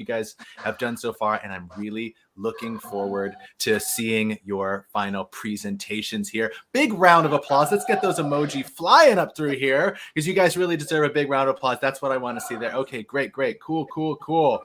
you guys have done so far, and I'm really looking forward to seeing your final presentations here. Big round of applause. Let's get those emoji flying up through here, because you guys really deserve a big round of applause. That's what I want to see there. Okay, great, cool.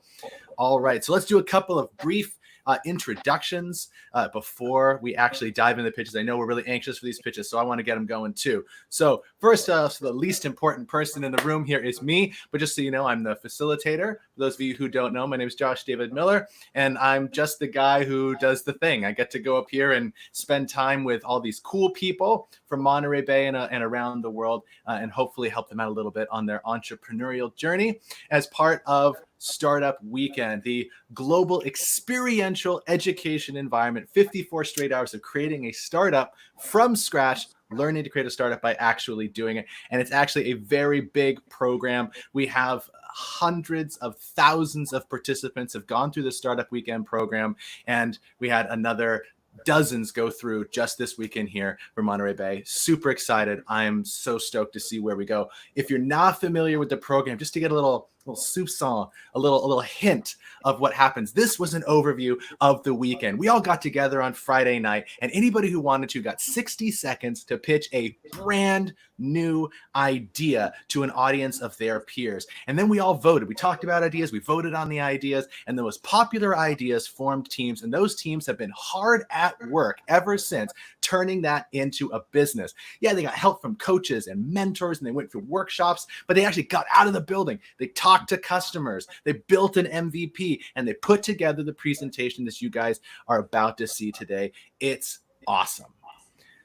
All right, so let's do a couple of brief introductions before we actually dive into the pitches. I know we're really anxious for these pitches, so I want to get them going too. So first, so the least important person in the room here is me, but just so you know, I'm the facilitator. For those of you who don't know, my name is Josh David Miller, and I'm just the guy who does the thing. I get to go up here and spend time with all these cool people from Monterey Bay and around the world, and hopefully help them out a little bit on their entrepreneurial journey as part of Startup Weekend, the global experiential education environment, 54 straight hours of creating a startup from scratch, learning to create a startup by actually doing it. And it's actually a very big program. We have hundreds of thousands of participants have gone through the Startup Weekend program, and we had another dozens go through just this weekend here for Monterey Bay. Super excited. I'm so stoked to see where we go. If you're not familiar with the program, just to get a little soupçon, a little hint of what happens. This was an overview of the weekend. We all got together on Friday night, and anybody who wanted to got 60 seconds to pitch a brand new idea to an audience of their peers. And then we all voted. We talked about ideas, we voted on the ideas, and the most popular ideas formed teams, and those teams have been hard at work ever since, turning that into a business. Yeah, they got help from coaches and mentors, and they went through workshops, but they actually got out of the building. They talked to customers, they built an MVP, and they put together the presentation that you guys are about to see today. It's awesome.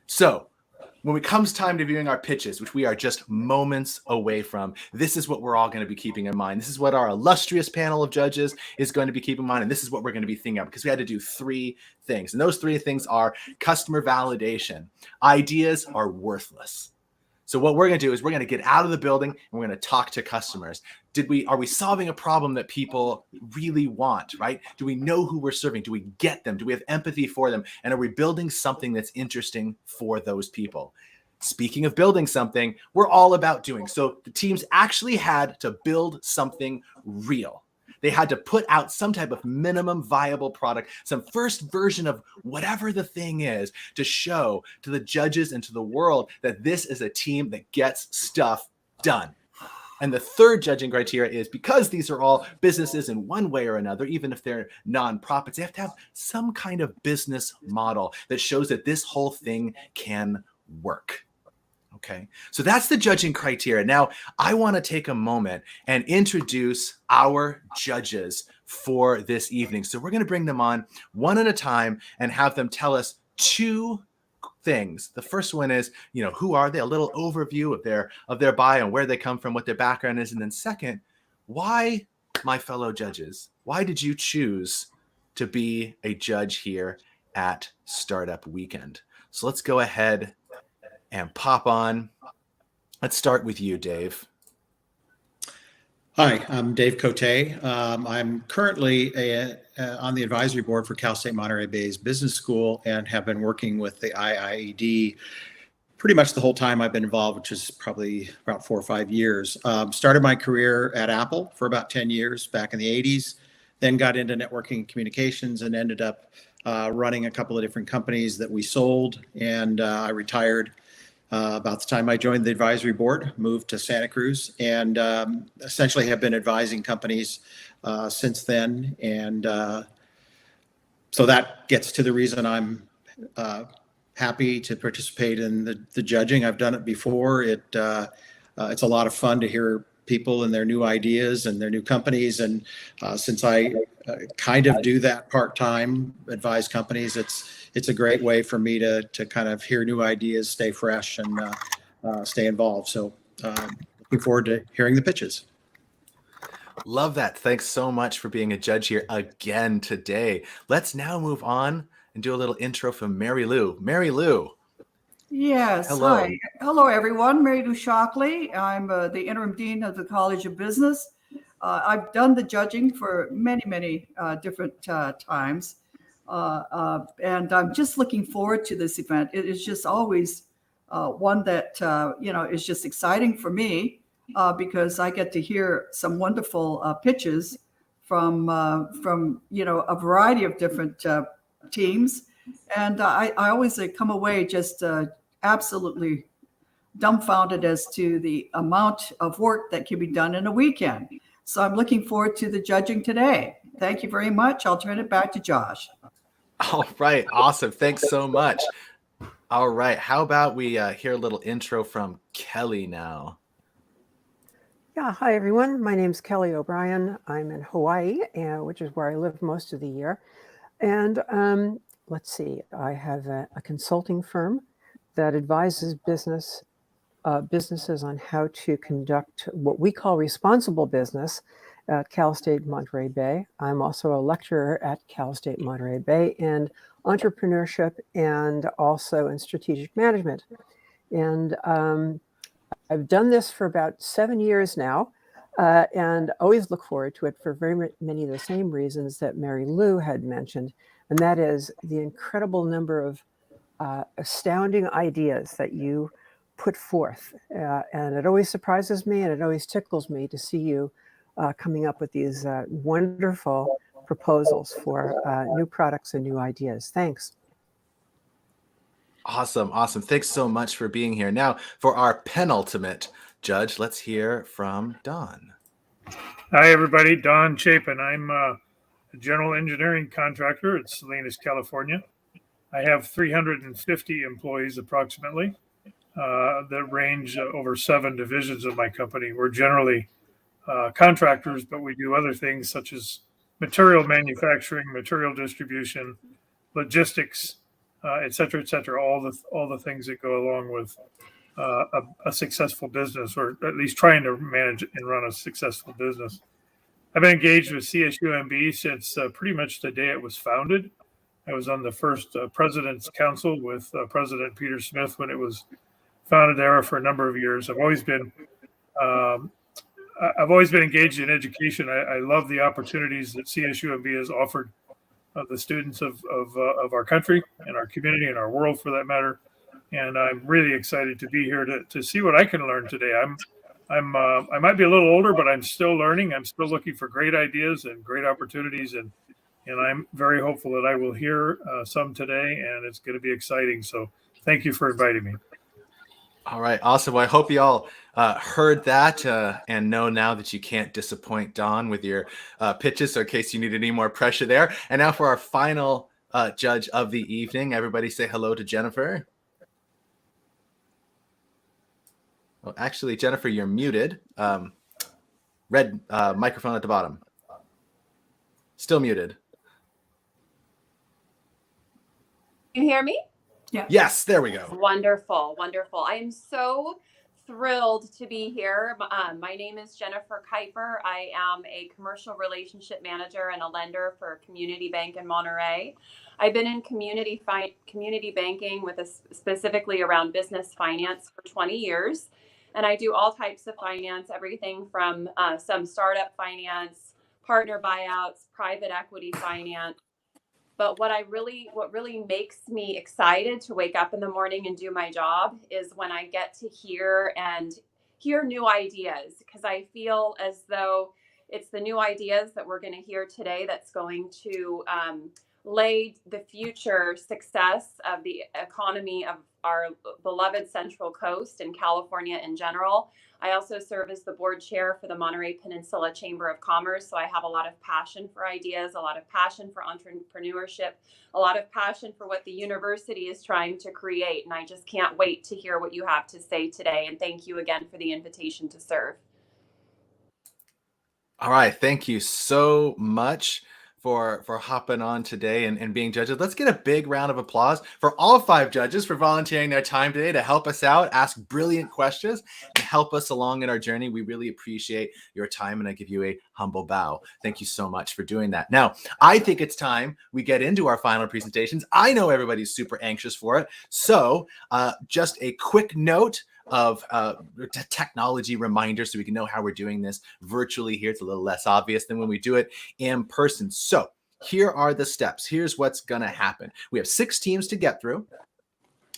So when it comes time to viewing our pitches, which we are just moments away from, this is what we're all going to be keeping in mind. This is what our illustrious panel of judges is going to be keeping in mind, and this is what we're going to be thinking about, because we had to do three things, and those three things are customer validation. Ideas are worthless. So what we're going to do is we're going to get out of the building and we're going to talk to customers. Are we solving a problem that people really want, right? Do we know who we're serving? Do we get them? Do we have empathy for them? And are we building something that's interesting for those people? Speaking of building something, we're all about doing. So the teams actually had to build something real. They had to put out some type of minimum viable product, some first version of whatever the thing is, to show to the judges and to the world that this is a team that gets stuff done. And the third judging criteria is, because these are all businesses in one way or another, even if they're nonprofits, they have to have some kind of business model that shows that this whole thing can work. Okay, so that's the judging criteria. Now, I want to take a moment and introduce our judges for this evening. So we're going to bring them on one at a time and have them tell us two things. The first one is, who are they? A little overview of their bio and where they come from, what their background is. And then second, why, my fellow judges, why did you choose to be a judge here at Startup Weekend? So let's go ahead and pop on. Let's start with you, Dave. Hi, I'm Dave Cote. I'm currently on the advisory board for Cal State Monterey Bay's Business School, and have been working with the IIED pretty much the whole time I've been involved, which is probably about 4 or 5 years. Started my career at Apple for about 10 years back in the 80s, then got into networking and communications, and ended up running a couple of different companies that we sold, and I retired about the time I joined the advisory board, moved to Santa Cruz, and essentially have been advising companies since then. And so that gets to the reason I'm happy to participate in the judging. I've done it before. It's a lot of fun to hear people and their new ideas and their new companies. And since I kind of do that part-time, advise companies, it's a great way for me to kind of hear new ideas, stay fresh, and stay involved. So looking forward to hearing the pitches. Love that. Thanks so much for being a judge here again today. Let's now move on and do a little intro from Mary Lou. Mary Lou. Yes. Hello. Hi. Hello, everyone. Mary Lou Shockley. I'm the interim dean of the College of Business. I've done the judging for many different times. And I'm just looking forward to this event. It is just always one that, is just exciting for me because I get to hear some wonderful pitches from a variety of different teams, and I always come away just absolutely dumbfounded as to the amount of work that can be done in a weekend. So I'm looking forward to the judging today. Thank you very much. I'll turn it back to Josh. All right. Awesome. Thanks so much. All right. How about we hear a little intro from Kelly now? Yeah, hi everyone. My name's Kelly O'Brien. I'm in Hawaii, which is where I live most of the year. And let's see, I have a consulting firm that advises businesses on how to conduct what we call responsible business at Cal State Monterey Bay. I'm also a lecturer at Cal State Monterey Bay in entrepreneurship and also in strategic management. And I've done this for about 7 years now, and always look forward to it for very many of the same reasons that Mary Lou had mentioned, and that is the incredible number of astounding ideas that you put forth. And it always surprises me and it always tickles me to see you coming up with these wonderful proposals for new products and new ideas. Thanks. Awesome. Awesome. Thanks so much for being here. Now, for our penultimate judge, let's hear from Don. Hi, everybody. Don Chapin. I'm a general engineering contractor at Salinas, California. I have 350 employees approximately that range over 7 divisions of my company. We're generally contractors, but we do other things such as material manufacturing, material distribution, logistics, et cetera, all the things that go along with a successful business, or at least trying to manage and run a successful business. I've been engaged with CSUMB since pretty much the day it was founded. I was on the first President's Council with President Peter Smith when it was founded there for a number of years. I've always been engaged in education. I love the opportunities that CSUMB has offered the students of our country and our community and our world, for that matter. And I'm really excited to be here to see what I can learn today. I might be a little older, but I'm still learning. I'm still looking for great ideas and great opportunities, and I'm very hopeful that I will hear some today, and it's going to be exciting. So thank you for inviting me. All right. Awesome. Well, I hope you all heard that and know now that you can't disappoint Don with your pitches. So in case you need any more pressure there. And now for our final judge of the evening, everybody say hello to Jennifer. Well, actually, Jennifer, you're muted. Red microphone at the bottom. Still muted. Can you hear me? Yeah. Yes, there we go. Wonderful, wonderful. I am so thrilled to be here. My name is Jennifer Kuiper. I am a commercial relationship manager and a lender for Community Bank in Monterey. I've been in community banking with specifically around business finance for 20 years. And I do all types of finance, everything from some startup finance, partner buyouts, private equity finance. But what really makes me excited to wake up in the morning and do my job is when I get to hear new ideas, because I feel as though it's the new ideas that we're going to hear today that's going to lay the future success of the economy of our beloved Central Coast and California in general. I also serve as the board chair for the Monterey Peninsula Chamber of Commerce. So I have a lot of passion for ideas, a lot of passion for entrepreneurship, a lot of passion for what the university is trying to create. And I just can't wait to hear what you have to say today. And thank you again for the invitation to serve. All right. Thank you so much for hopping on today and being judges. Let's get a big round of applause for all 5 judges for volunteering their time today to help us out, ask brilliant questions, and help us along in our journey. We really appreciate your time, and I give you a humble bow. Thank you so much for doing that. Now, I think it's time we get into our final presentations. I know everybody's super anxious for it. So just a quick note of technology reminders so we can know how we're doing this virtually here. It's a little less obvious than when we do it in person. So here are the steps. Here's what's going to happen. We have 6 teams to get through.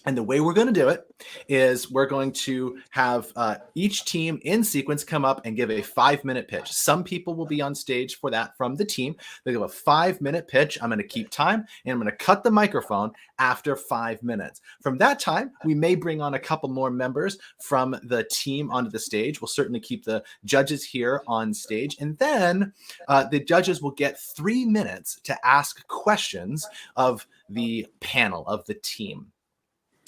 And the way we're going to do it is we're going to have each team in sequence come up and give a 5-minute pitch. Some people will be on stage for that from the team. They give a 5-minute pitch. I'm going to keep time, and I'm going to cut the microphone after 5 minutes. From that time, we may bring on a couple more members from the team onto the stage. We'll certainly keep the judges here on stage. And then the judges will get 3 minutes to ask questions of the panel, of the team.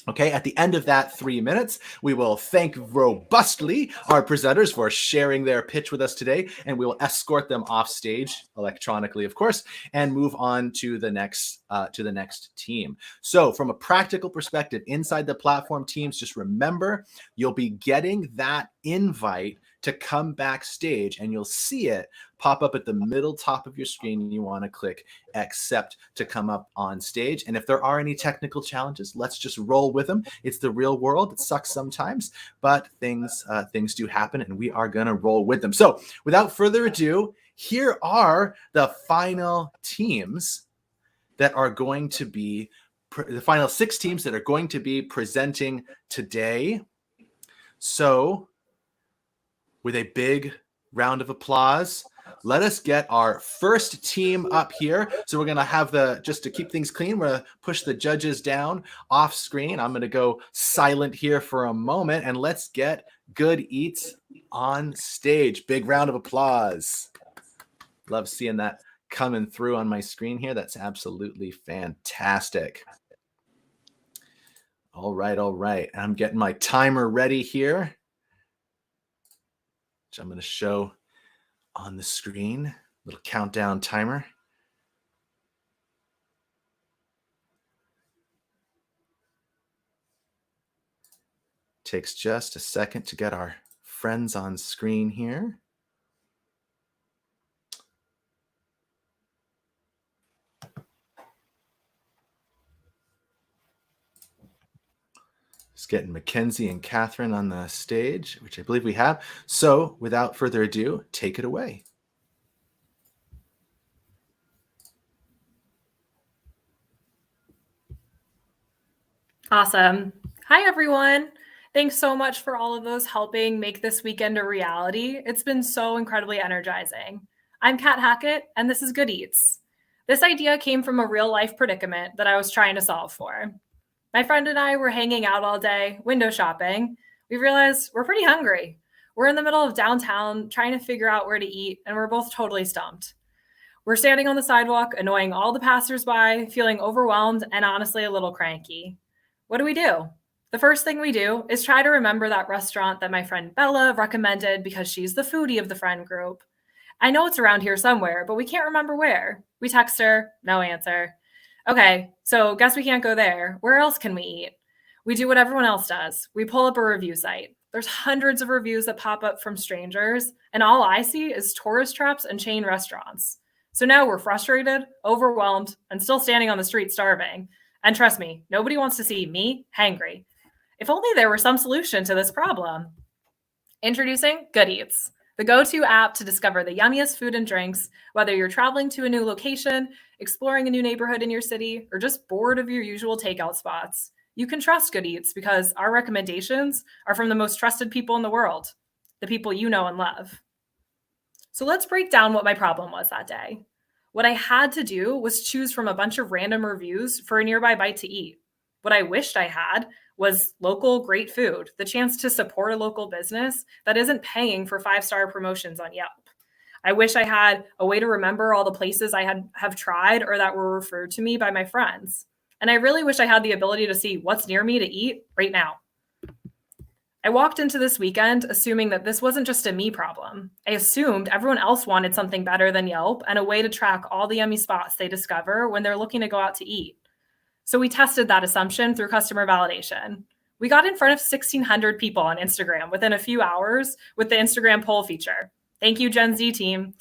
Okay, at the end of that 3 minutes, we will thank robustly our presenters for sharing their pitch with us today, and we will escort them off stage electronically, of course, and move on to the next team. So from a practical perspective, inside the platform teams, just remember you'll be getting that invite to come backstage, and you'll see it pop up at the middle top of your screen, and you want to click accept to come up on stage. And if there are any technical challenges, let's just roll with them. It's the real world. It sucks sometimes, but things do happen, and we are going to roll with them. So without further ado, here are the final teams that are going to be the final 6 teams that are going to be presenting today. So with a big round of applause, let us get our first team up here. So we're going to have just to keep things clean, we're going to push the judges down off screen. I'm going to go silent here for a moment, and let's get Good Eats on stage. Big round of applause. Love seeing that coming through on my screen here. That's absolutely fantastic. All right. I'm getting my timer ready here, which I'm going to show on the screen. Little countdown timer. Takes just a second to get our friends on screen here. Just getting Mackenzie and Catherine on the stage, which I believe we have. So without further ado, take it away. Awesome. Hi, everyone. Thanks so much for all of those helping make this weekend a reality. It's been so incredibly energizing. I'm Kat Hackett, and this is Good Eats. This idea came from a real-life predicament that I was trying to solve for. My friend and I were hanging out all day, window shopping. We realized we're pretty hungry. We're in the middle of downtown trying to figure out where to eat, and we're both totally stumped. We're standing on the sidewalk, annoying all the passersby, feeling overwhelmed and honestly a little cranky. What do? The first thing we do is try to remember that restaurant that my friend Bella recommended because she's the foodie of the friend group. I know it's around here somewhere, but we can't remember where. We text her, no answer. Okay, so guess we can't go there. Where else can we eat? We do what everyone else does. We pull up a review site. There's hundreds of reviews that pop up from strangers, and all I see is tourist traps and chain restaurants. So now we're frustrated, overwhelmed, and still standing on the street starving. And trust me, nobody wants to see me hangry. If only there were some solution to this problem. Introducing Good Eats, the go-to app to discover the yummiest food and drinks, whether you're traveling to a new location, exploring a new neighborhood in your city, or just bored of your usual takeout spots. You can trust Good Eats because our recommendations are from the most trusted people in the world, the people you know and love. So let's break down what my problem was that day. What I had to do was choose from a bunch of random reviews for a nearby bite to eat. What I wished I had was local great food, the chance to support a local business that isn't paying for 5-star promotions on Yelp. I wish I had a way to remember all the places I have tried or that were referred to me by my friends. And I really wish I had the ability to see what's near me to eat right now. I walked into this weekend assuming that this wasn't just a me problem. I assumed everyone else wanted something better than Yelp and a way to track all the yummy spots they discover when they're looking to go out to eat. So we tested that assumption through customer validation. We got in front of 1,600 people on Instagram within a few hours with the Instagram poll feature. Thank you, Gen Z team.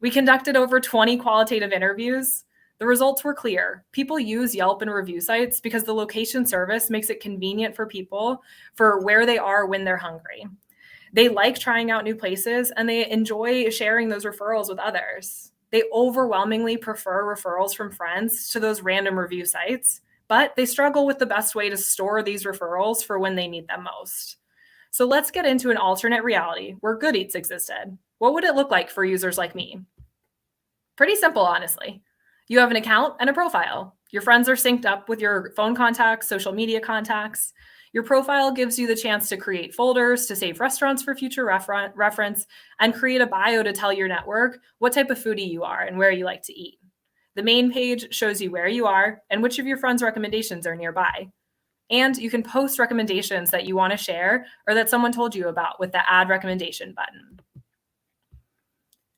We conducted over 20 qualitative interviews. The results were clear. People use Yelp and review sites because the location service makes it convenient for people for where they are when they're hungry. They like trying out new places and they enjoy sharing those referrals with others. They overwhelmingly prefer referrals from friends to those random review sites, but they struggle with the best way to store these referrals for when they need them most. So let's get into an alternate reality where Good Eats existed. What would it look like for users like me? Pretty simple, honestly. You have an account and a profile. Your friends are synced up with your phone contacts, social media contacts. Your profile gives you the chance to create folders to save restaurants for future reference and create a bio to tell your network what type of foodie you are and where you like to eat. The main page shows you where you are and which of your friends' recommendations are nearby. And you can post recommendations that you want to share or that someone told you about with the add recommendation button.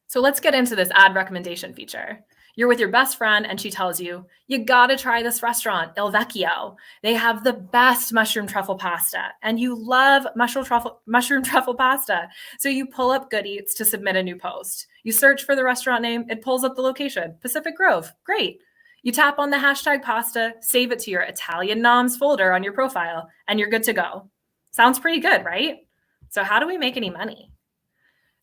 So let's get into this add recommendation feature. You're with your best friend and she tells you, you gotta try this restaurant, Il Vecchio. They have the best mushroom truffle pasta and you love mushroom truffle pasta. So you pull up Good Eats to submit a new post. You search for the restaurant name, it pulls up the location, Pacific Grove, great. You tap on the hashtag pasta, save it to your Italian noms folder on your profile, and you're good to go. Sounds pretty good, right? So how do we make any money?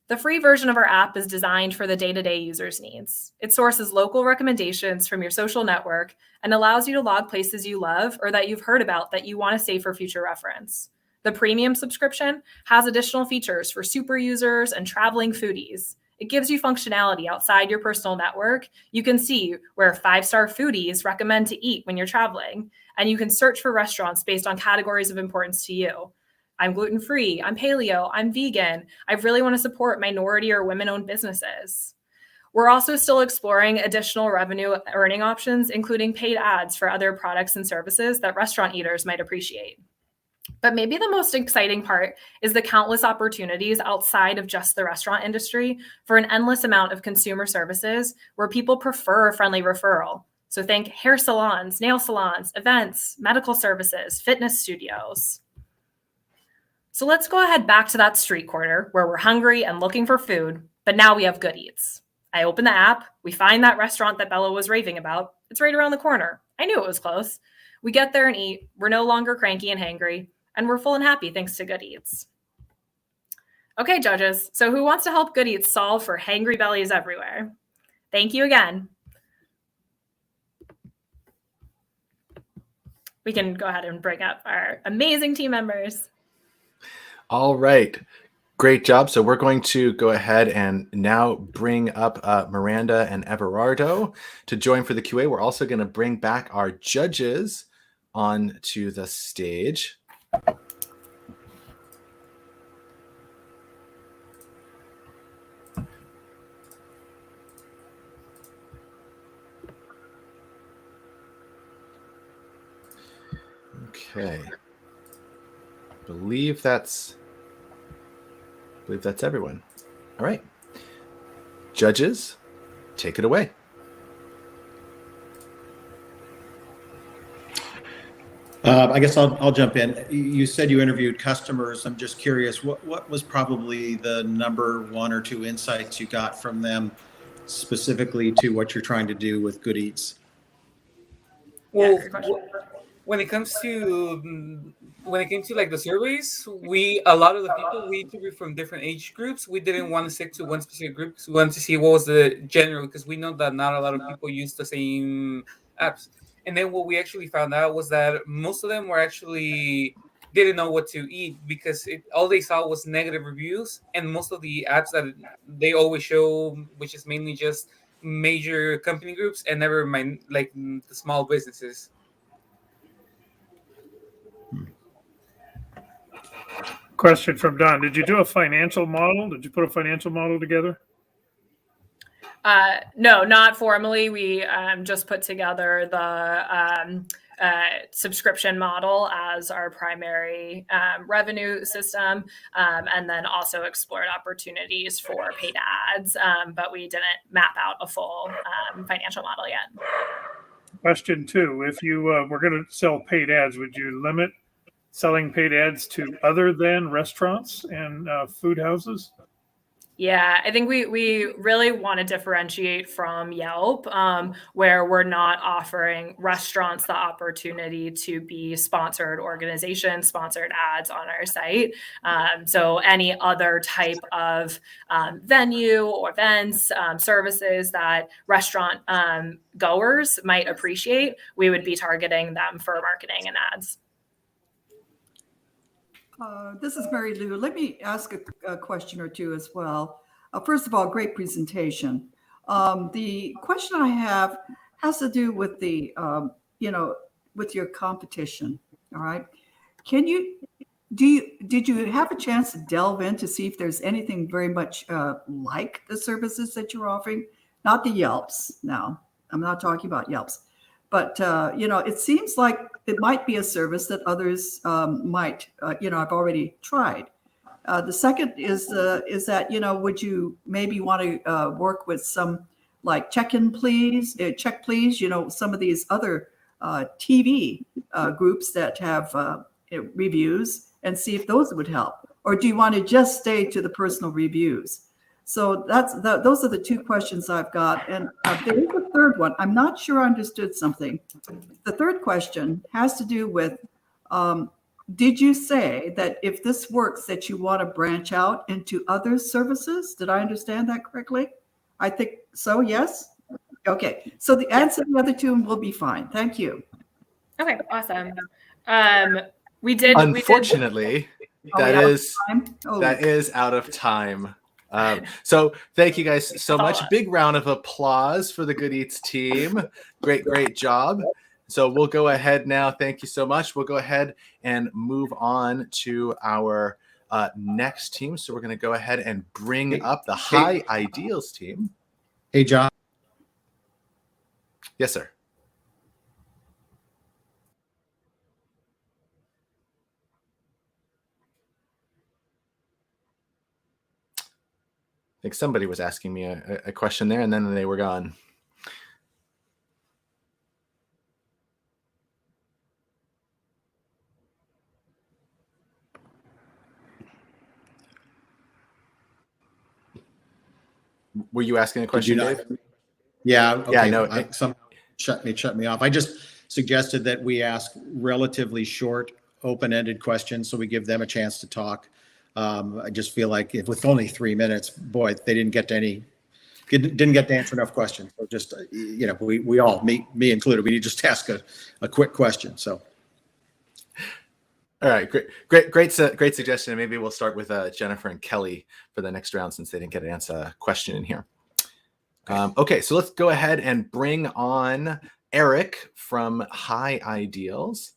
The free version of our app is designed for the day-to-day user's needs. It sources local recommendations from your social network and allows you to log places you love or that you've heard about that you want to save for future reference. The premium subscription has additional features for super users and traveling foodies. It gives you functionality outside your personal network. You can see where 5-star foodies recommend to eat when you're traveling, and you can search for restaurants based on categories of importance to you. I'm gluten-free, I'm paleo, I'm vegan. I really want to support minority or women-owned businesses. We're also still exploring additional revenue earning options, including paid ads for other products and services that restaurant eaters might appreciate. But maybe the most exciting part is the countless opportunities outside of just the restaurant industry for an endless amount of consumer services where people prefer a friendly referral. So think hair salons, nail salons, events, medical services, fitness studios. So let's go ahead back to that street corner where we're hungry and looking for food, but now we have Good Eats. I open the app, we find that restaurant that Bella was raving about. It's right around the corner. I knew it was close. We get there and eat. We're no longer cranky and hangry, and we're full and happy thanks to Good Eats. Okay, judges, so who wants to help Good Eats solve for hangry bellies everywhere? Thank you again. We can go ahead and bring up our amazing team members. All right. Great job. So we're going to go ahead and now bring up Miranda and Everardo to join for the QA. We're also going to bring back our judges onto the stage. Okay. I believe that's everyone. All right. Judges, take it away. I guess I'll jump in. You said you interviewed customers. I'm just curious, what was probably the number 1 or 2 insights you got from them specifically to what you're trying to do with Good Eats? Well, when it comes to like the surveys, a lot of the people we interviewed from different age groups. We didn't want to stick to one specific group because we wanted to see what was the general, because we know that not a lot of people use the same apps. And then what we actually found out was that most of them were actually didn't know what to eat because all they saw was negative reviews, and most of the apps that they always show, which is mainly just major company groups and never mind like the small businesses. Question from Don. Did you do a financial model? Did you put a financial model together? No, not formally. We just put together the subscription model as our primary revenue system, and then also explored opportunities for paid ads, but we didn't map out a full financial model yet. Question 2. If you were going to sell paid ads, would you limit selling paid ads to other than restaurants and food houses? Yeah, I think we really want to differentiate from Yelp, where we're not offering restaurants the opportunity to be sponsored organizations, sponsored ads on our site. So any other type of venue or events, services that restaurant goers might appreciate, we would be targeting them for marketing and ads. This is Mary Lou. Let me ask a question or two as well. First of all, great presentation. The question I have has to do with the, with your competition. All right. Did you have a chance to delve in to see if there's anything very much like the services that you're offering? Not the Yelps now. I'm not talking about Yelps. But, it seems like it might be a service that others might, I've already tried. The second is that, would you maybe want to work with some like check please, some of these other TV groups that have reviews and see if those would help? Or do you want to just stay to the personal reviews? So those are the two questions I've got. And there is a third one. I'm not sure I understood something. The third question has to do with, did you say that if this works that you want to branch out into other services? Did I understand that correctly? I think so, yes? Okay, so the answer to the other two will be fine. Thank you. Okay, awesome. Unfortunately, that is out of time. So thank you guys so much. Big round of applause for the Good Eats team. Great job. So we'll go ahead now. Thank you so much. We'll go ahead and move on to our next team. So we're going to go ahead and bring up the High Ideals team. Hey, John. Yes, sir. I think somebody was asking me a question there, and then they were gone. Were you asking a question, Dave? Yeah. Okay. Yeah. No. Some shut me off. I just suggested that we ask relatively short, open-ended questions, so we give them a chance to talk. I just feel like if with only 3 minutes, boy, they didn't get to answer enough questions. So just, we all, me included, we just ask a quick question. So. All right, great suggestion. Maybe we'll start with Jennifer and Kelly for the next round since they didn't get to answer a question in here. Okay, so let's go ahead and bring on Eric from High Ideals.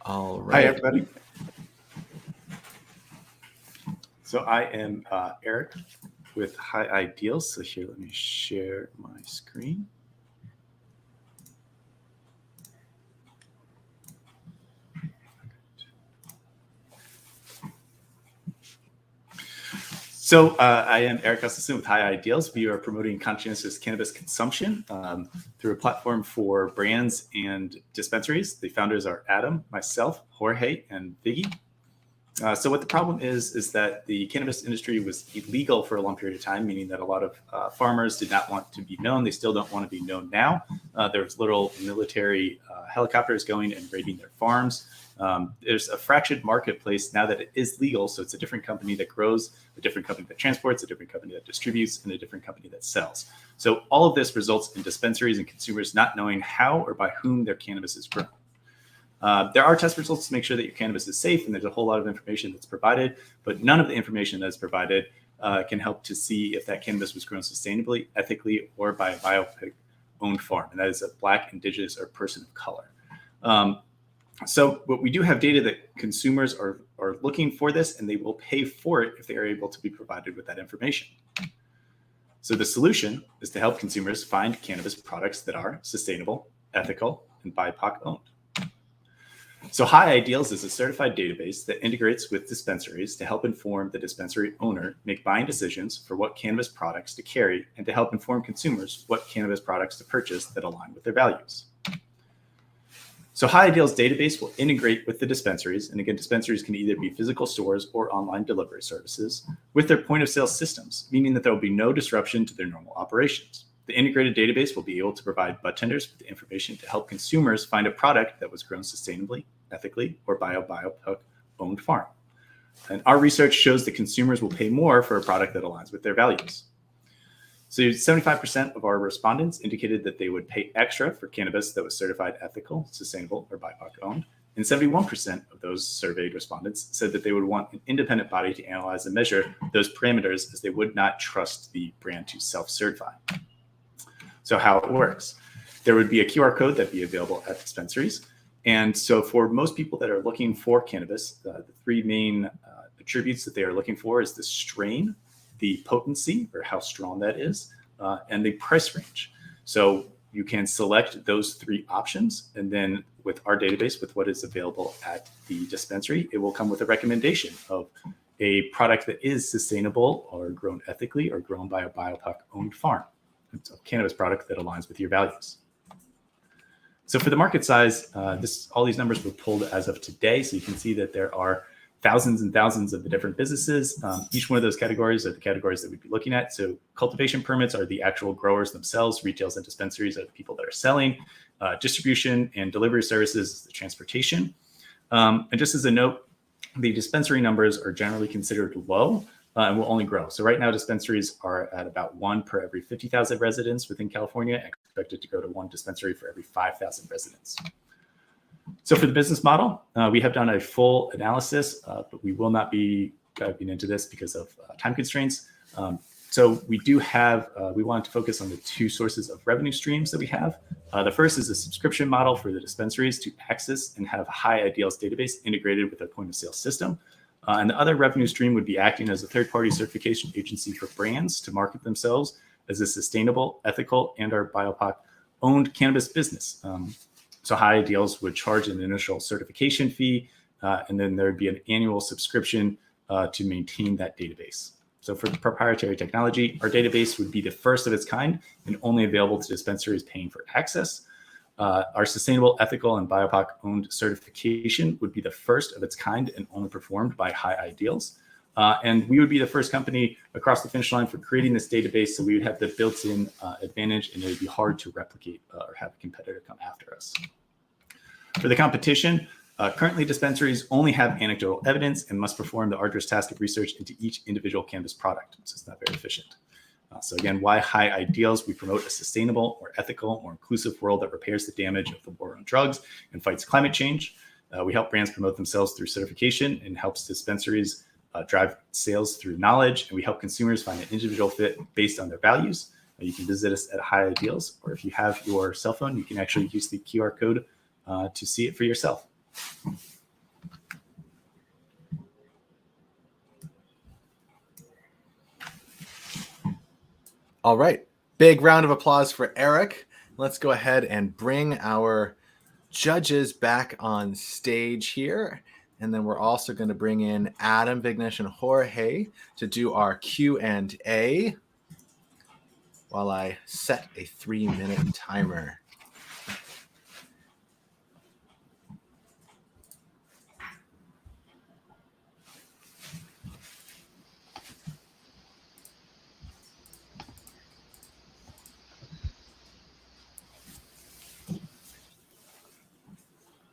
All right. Hi, everybody. So I am Eric with High Ideals. So here, let me share my screen. So I am Eric Gustafson with High Ideals. We are promoting conscientious cannabis consumption through a platform for brands and dispensaries. The founders are Adam, myself, Jorge, and Viggy. So what the problem is that the cannabis industry was illegal for a long period of time, meaning that a lot of farmers did not want to be known. They still don't want to be known now. There's literal military helicopters going and raiding their farms. There's a fractured marketplace now that it is legal. So it's a different company that grows, a different company that transports, a different company that distributes, and a different company that sells. So all of this results in dispensaries and consumers not knowing how or by whom their cannabis is grown. There are test results to make sure that your cannabis is safe, and there's a whole lot of information that's provided, but none of the information that's provided can help to see if that cannabis was grown sustainably, ethically, or by a biopic-owned farm, and that is a Black, Indigenous, or person of color. So what we do have data that consumers are looking for this, and they will pay for it if they are able to be provided with that information. So the solution is to help consumers find cannabis products that are sustainable, ethical, and BIPOC owned. So High Ideals is a certified database that integrates with dispensaries to help inform the dispensary owner make buying decisions for what cannabis products to carry and to help inform consumers what cannabis products to purchase that align with their values. So High Ideals database will integrate with the dispensaries, and again, dispensaries can either be physical stores or online delivery services, with their point of sale systems, meaning that there will be no disruption to their normal operations. The integrated database will be able to provide budtenders with the information to help consumers find a product that was grown sustainably, ethically, or by a BIOPUC-owned farm. And our research shows that consumers will pay more for a product that aligns with their values. So 75% of our respondents indicated that they would pay extra for cannabis that was certified ethical, sustainable, or BIPOC-owned. And 71% of those surveyed respondents said that they would want an independent body to analyze and measure those parameters, as they would not trust the brand to self-certify. So how it works. There would be a QR code that'd be available at dispensaries. And so for most people that are looking for cannabis, the three main attributes that they are looking for is the strain, the potency, or how strong that is, and the price range. So you can select those three options. And then with our database, with what is available at the dispensary, it will come with a recommendation of a product that is sustainable or grown ethically or grown by a BIOPUC-owned farm. It's a cannabis product that aligns with your values. So for the market size, all these numbers were pulled as of today. So you can see that there are thousands and thousands of the different businesses. Each one of those categories are the categories that we'd be looking at. So cultivation permits are the actual growers themselves. Retails and dispensaries are the people that are selling. Distribution and delivery services is the transportation. And just as a note, the dispensary numbers are generally considered low and will only grow. So right now, dispensaries are at about 1 per every 50,000 residents within California, expected to go to 1 dispensary for every 5,000 residents. So for the business model, we have done a full analysis, but we will not be diving into this because of time constraints. So we do have, we want to focus on the 2 sources of revenue streams that we have. The first is a subscription model for the dispensaries to access and have a High Ideals database integrated with their point of sale system. And the other revenue stream would be acting as a third-party certification agency for brands to market themselves as a sustainable, ethical, and or BIOPUC-owned cannabis business. So High Ideals would charge an initial certification fee, and then there would be an annual subscription to maintain that database. So for proprietary technology, our database would be the first of its kind and only available to dispensaries paying for access. Our sustainable, ethical, and BIOPUC-owned certification would be the first of its kind and only performed by High Ideals. And we would be the first company across the finish line for creating this database, so we would have the built-in advantage, and it would be hard to replicate or have a competitor come after us. For the competition, currently dispensaries only have anecdotal evidence and must perform the arduous task of research into each individual cannabis product, so it's not very efficient. So again, why High Ideals? We promote a sustainable, more ethical, more inclusive world that repairs the damage of the war on drugs and fights climate change. We help brands promote themselves through certification and helps dispensaries drive sales through knowledge. And we help consumers find an individual fit based on their values. You can visit us at High Ideals, or if you have your cell phone, you can actually use the QR code to see it for yourself. All right. Big round of applause for Eric. Let's go ahead and bring our judges back on stage here. And then we're also going to bring in Adam, Vignesh, and Jorge to do our Q&A while I set a 3-minute timer.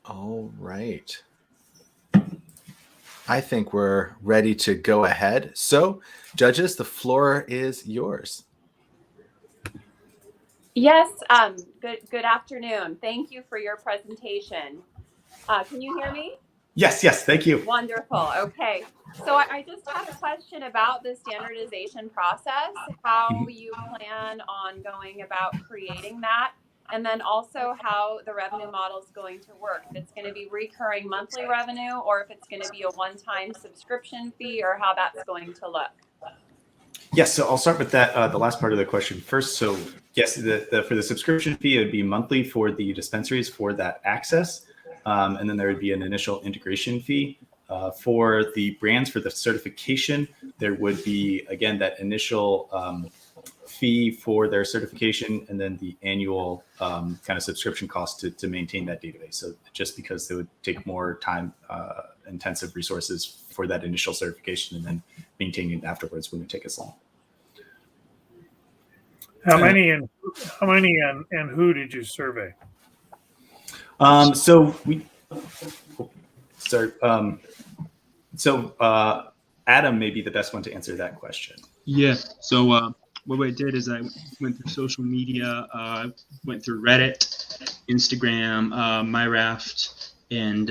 All right. I think we're ready to go ahead. So, judges, the floor is yours. Yes, good afternoon. Thank you for your presentation. Can you hear me? Yes, thank you. Wonderful. Okay. So I just have a question about the standardization process, how you plan on going about creating that, and then also how the revenue model is going to work. If it's going to be recurring monthly revenue, or if it's going to be a one-time subscription fee, or how that's going to look. Yes, so I'll start with that, the last part of the question first. So yes, for the subscription fee, it would be monthly for the dispensaries for that access. And then there would be an initial integration fee. For the brands for the certification, there would be, again, that initial fee for their certification, and then the annual kind of subscription cost to maintain that database. So just because it would take more time intensive resources for that initial certification, and then maintaining it afterwards wouldn't take as long. How many and who did you survey? Adam may be the best one to answer that question. Yeah. So what I did is I went through social media, went through Reddit, Instagram, MyRaft, and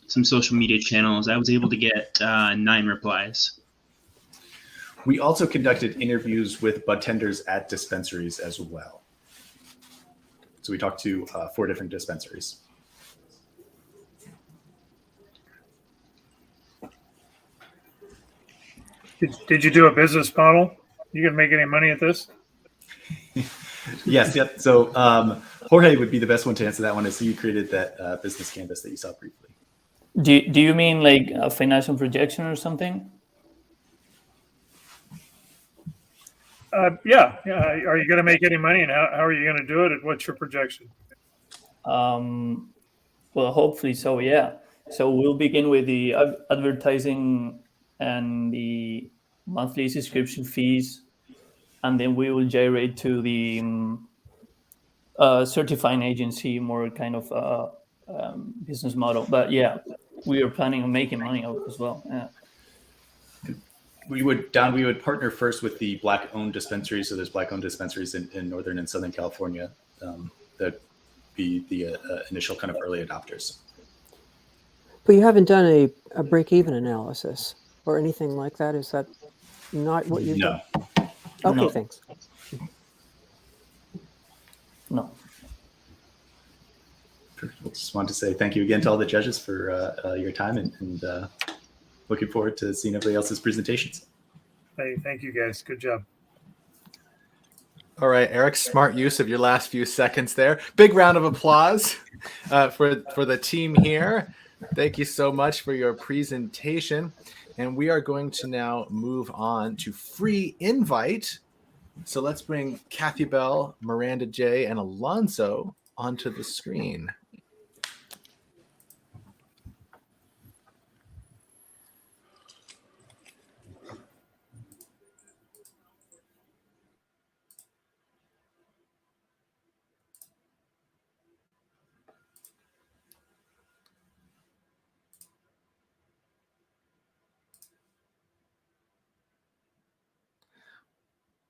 some social media channels. I was able to get 9 replies. We also conducted interviews with bud tenders at dispensaries as well. So we talked to 4 different dispensaries. Did you do a business model? You gonna make any money at this? Yes. Yep. So Jorge would be the best one to answer that one, as he created that business canvas that you saw briefly. Do you mean like a financial projection or something? Yeah. Are you gonna make any money, and how are you gonna do it? And what's your projection? Well, hopefully so. Yeah. So we'll begin with the advertising and the monthly subscription fees, and then we will gyrate to the certifying agency, more kind of business model. But yeah, we are planning on making money out as well. Yeah. We would partner first with the Black-owned dispensaries. So there's Black-owned dispensaries in Northern and Southern California that be the initial kind of early adopters. But you haven't done a break-even analysis or anything like that? Is that not what you've done? Okay, No. thanks. No. Just wanted to say thank you again to all the judges for your time, and looking forward to seeing everybody else's presentations. Hey, thank you guys. Good job. All right, Eric, smart use of your last few seconds there. Big round of applause for the team here. Thank you so much for your presentation. And we are going to now move on to free invite. So let's bring Kathy Bell, Miranda J., and Alonso onto the screen.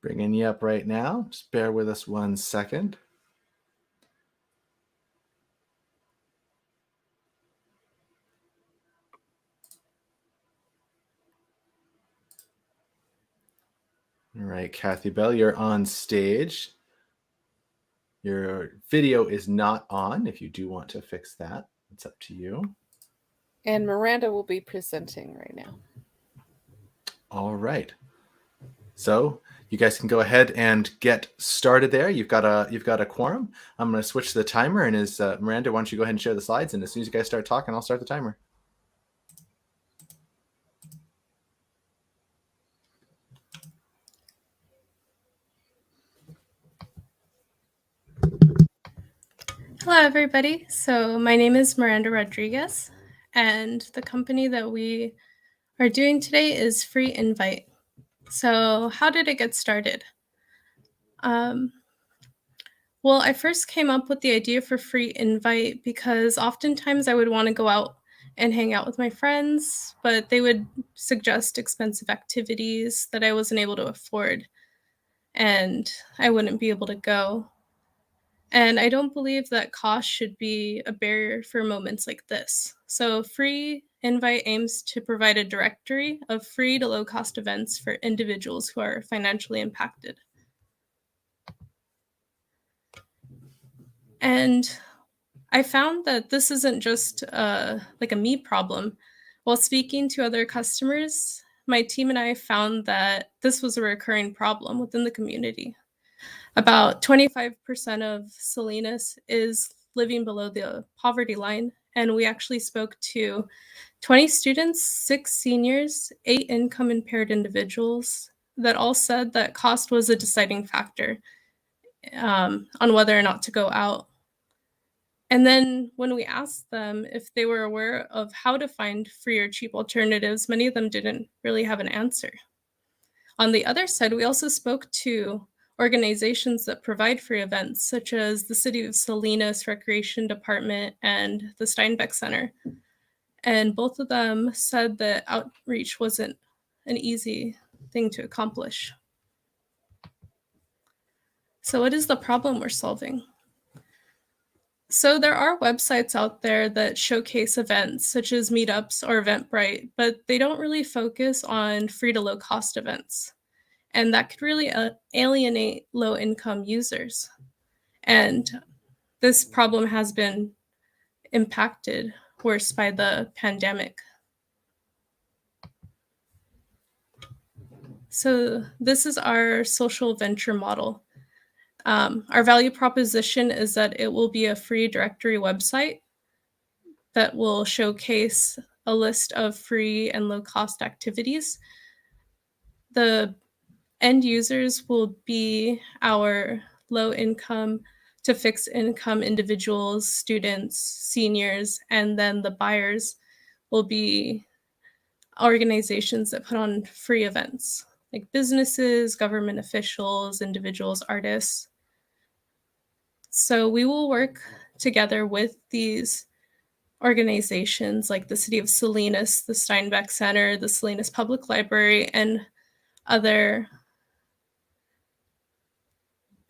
Bringing you up right now. Just bear with us 1 second. All right, Kathy Bell, you're on stage. Your video is not on. If you do want to fix that, it's up to you. And Miranda will be presenting right now. All right. So you guys can go ahead and get started there. You've got a quorum. I'm going to switch the timer, and Miranda, why don't you go ahead and share the slides? And as soon as you guys start talking, I'll start the timer. Hello, everybody. So my name is Miranda Rodriguez, and the company that we are doing today is Free Invite. So how did it get started? Well, I first came up with the idea for Free Invite because oftentimes I would want to go out and hang out with my friends, but they would suggest expensive activities that I wasn't able to afford, and I wouldn't be able to go. And I don't believe that cost should be a barrier for moments like this. So Free Invite aims to provide a directory of free to low-cost events for individuals who are financially impacted. And I found that this isn't just like a me problem. While speaking to other customers, my team and I found that this was a recurring problem within the community. About 25% of Salinas is living below the poverty line, and we actually spoke to 20 students, 6 seniors, 8 income impaired individuals that all said that cost was a deciding factor on whether or not to go out. And then when we asked them if they were aware of how to find free or cheap alternatives, many of them didn't really have an answer. On the other side, we also spoke to organizations that provide free events, such as the City of Salinas Recreation Department and the Steinbeck Center. And both of them said that outreach wasn't an easy thing to accomplish. So what is the problem we're solving? So there are websites out there that showcase events such as Meetups or Eventbrite, but they don't really focus on free to low cost events. And that could really alienate low income users. And this problem has been impacted worse by the pandemic. So this is our social venture model. Our value proposition is that it will be a free directory website that will showcase a list of free and low-cost activities. The end users will be our low-income to fixed-income individuals, students, seniors, and then the buyers will be organizations that put on free events, like businesses, government officials, individuals, artists. So we will work together with these organizations like the City of Salinas, the Steinbeck Center, the Salinas Public Library, and other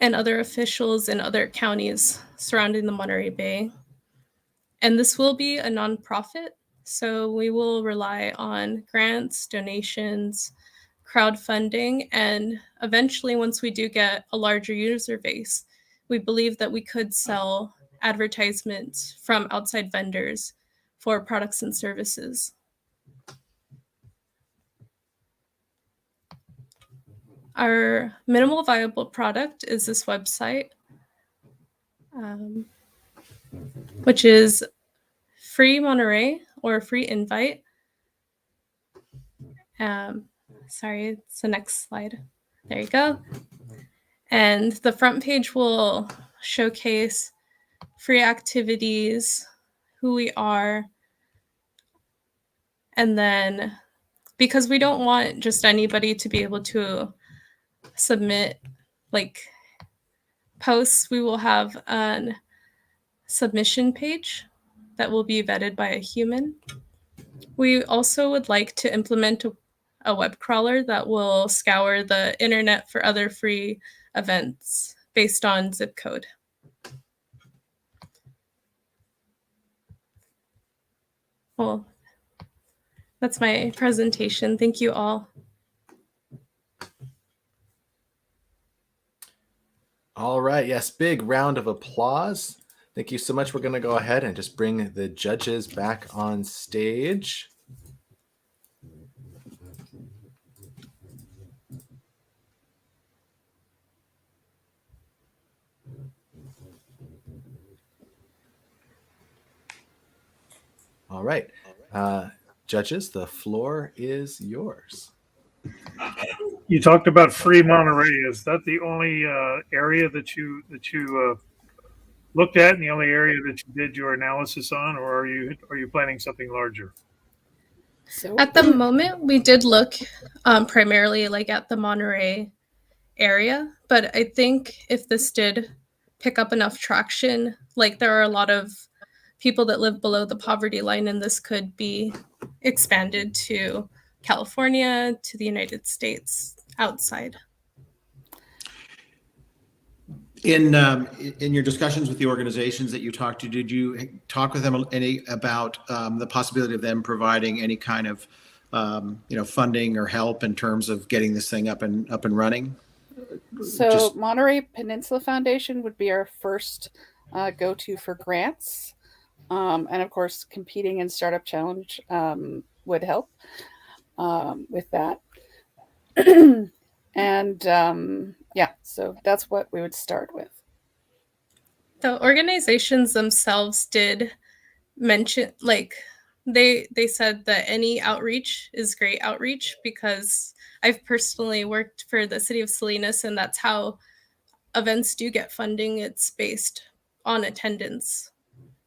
officials in other counties surrounding the Monterey Bay. And this will be a nonprofit, so we will rely on grants, donations, crowdfunding, and eventually, once we do get a larger user base, we believe that we could sell advertisements from outside vendors for products and services. Our minimal viable product is this website, which is Free Monterey or Free Invite. Sorry, it's the next slide. There you go. And the front page will showcase free activities, who we are, and then because we don't want just anybody to be able to submit like posts, we will have a submission page that will be vetted by a human. We also would like to implement a web crawler that will scour the internet for other free events based on zip code. Well, that's my presentation. Thank you all. All right. Yes, big round of applause. Thank you so much. We're going to go ahead and just bring the judges back on stage. All right. Judges, the floor is yours. You talked about Free Monterey. Is that the only area that you looked at, and the only area that you did your analysis on, or are you planning something larger? So at the moment, we did look primarily like at the Monterey area, but I think if this did pick up enough traction, like there are a lot of people that live below the poverty line, and this could be expanded to California, to the United States, outside. In your discussions with the organizations that you talked to, did you talk with them about the possibility of them providing any kind of funding or help in terms of getting this thing up and running? So Monterey Peninsula Foundation would be our first go-to for grants. And of course, competing in Startup Challenge would help with that. And yeah, so that's what we would start with. The organizations themselves did mentioned, like they said that any outreach is great outreach, because I've personally worked for the city of Salinas, and that's how events do get funding. It's based on attendance.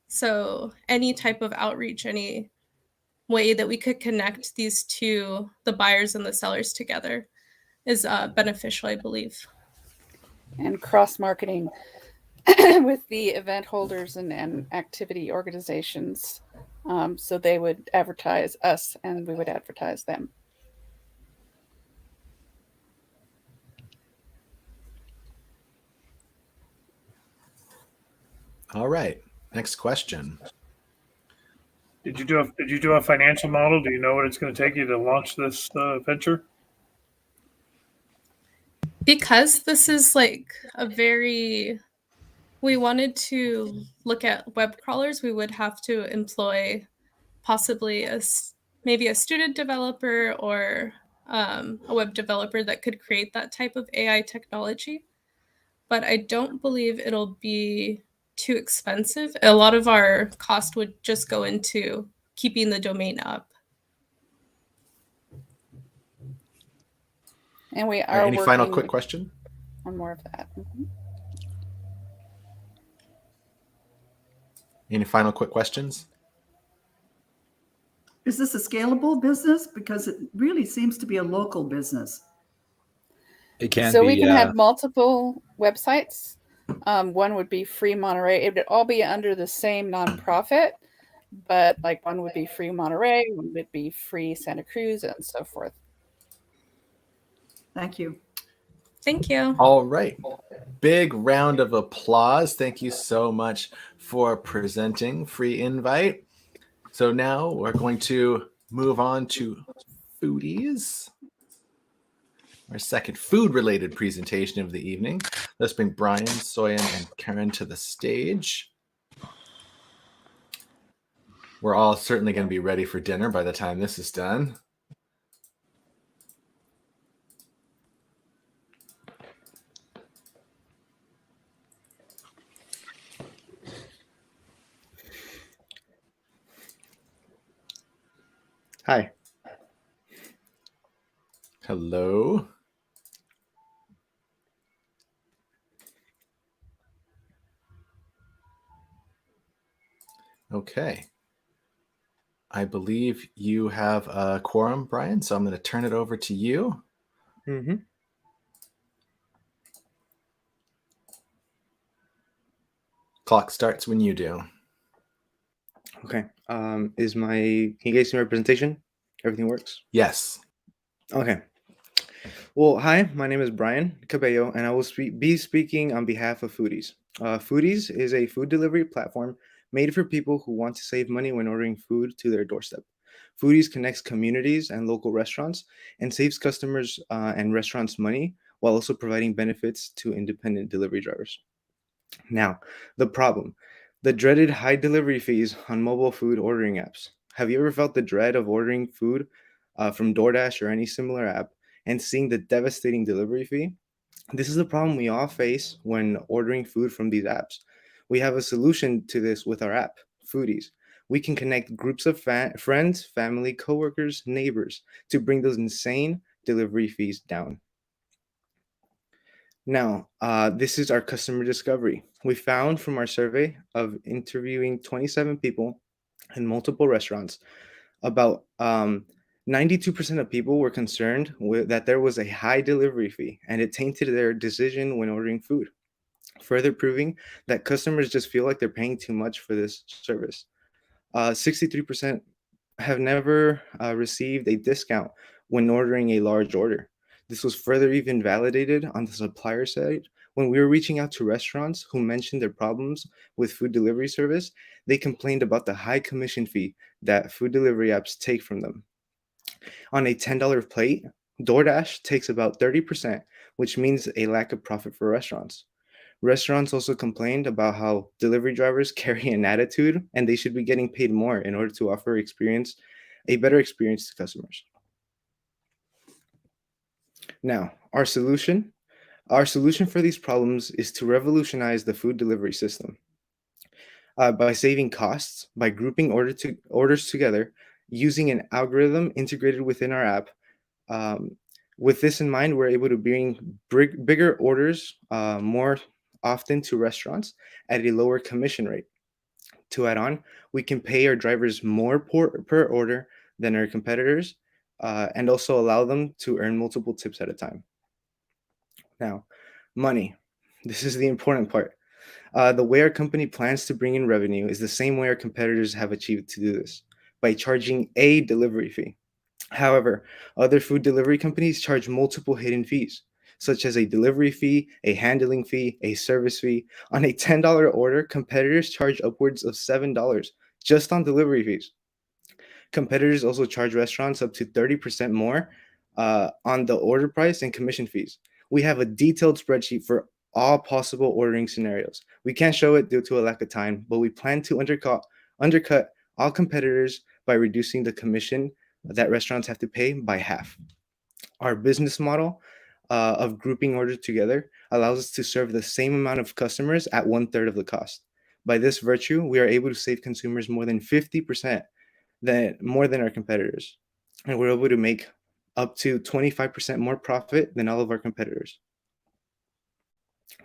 So any type of outreach, any way that we could connect these two, the buyers and the sellers, together is beneficial, I believe. And cross-marketing with the event holders and activity organizations. So they would advertise us and we would advertise them. All right. Next question. Did you do a financial model? Do you know what it's going to take you to launch this venture? Because this is like we wanted to look at web crawlers, we would have to employ possibly maybe a student developer or a web developer that could create that type of AI technology. But I don't believe it'll be too expensive. A lot of our cost would just go into keeping the domain up. And we are any final quick question? On more of that. Mm-hmm. Any final quick questions? Is this a scalable business? Because it really seems to be a local business. We can have multiple websites. One would be Free Monterey. It would all be under the same nonprofit, but like one would be Free Monterey, one would be Free Santa Cruz, and so forth. Thank you. Thank you. All right. Big round of applause. Thank you so much for presenting Free Invite. So now we're going to move on to Foodies, our second food-related presentation of the evening. Let's bring Brian, Soyan, and Karen to the stage. We're all certainly going to be ready for dinner by the time this is done. Hi. Hello. Okay. I believe you have a quorum, Brian, so I'm going to turn it over to you. Mm-hmm. Clock starts when you do. Okay. Can you guys see my presentation? Everything works? Yes. Okay. Well, hi, my name is Brian Cabello, and I will be speaking on behalf of Foodies. Foodies is a food delivery platform made for people who want to save money when ordering food to their doorstep. Foodies connects communities and local restaurants and saves customers and restaurants money while also providing benefits to independent delivery drivers. Now, the problem. The dreaded high delivery fees on mobile food ordering apps. Have you ever felt the dread of ordering food from DoorDash or any similar app and seeing the devastating delivery fee? This is a problem we all face when ordering food from these apps. We have a solution to this with our app, Foodies. We can connect groups of friends, family, coworkers, neighbors to bring those insane delivery fees down. Now, this is our customer discovery. We found from our survey of interviewing 27 people in multiple restaurants, about 92% of people were concerned that there was a high delivery fee and it tainted their decision when ordering food, further proving that customers just feel like they're paying too much for this service. 63% have never received a discount when ordering a large order. This was further even validated on the supplier side. When we were reaching out to restaurants who mentioned their problems with food delivery service, they complained about the high commission fee that food delivery apps take from them. On a $10 plate, DoorDash takes about 30%, which means a lack of profit for restaurants. Restaurants also complained about how delivery drivers carry an attitude and they should be getting paid more in order to offer a better experience to customers. Now, our solution for these problems is to revolutionize the food delivery system. by saving costs, by grouping orders together, using an algorithm integrated within our app. With this in mind, we're able to bring bigger orders more often to restaurants at a lower commission rate. To add on, we can pay our drivers more per order than our competitors, and also allow them to earn multiple tips at a time. Now, money. This is the important part. The way our company plans to bring in revenue is the same way our competitors have achieved to do this, by charging a delivery fee. However, other food delivery companies charge multiple hidden fees, such as a delivery fee, a handling fee, a service fee. On a $10 order, competitors charge upwards of $7 just on delivery fees. Competitors also charge restaurants up to 30% more on the order price and commission fees. We have a detailed spreadsheet for all possible ordering scenarios. We can't show it due to a lack of time, but we plan to undercut all competitors by reducing the commission that restaurants have to pay by half. Our business model of grouping orders together allows us to serve the same amount of customers at 1/3 of the cost. By this virtue, we are able to save consumers more than 50% more than our competitors. And we're able to make up to 25% more profit than all of our competitors.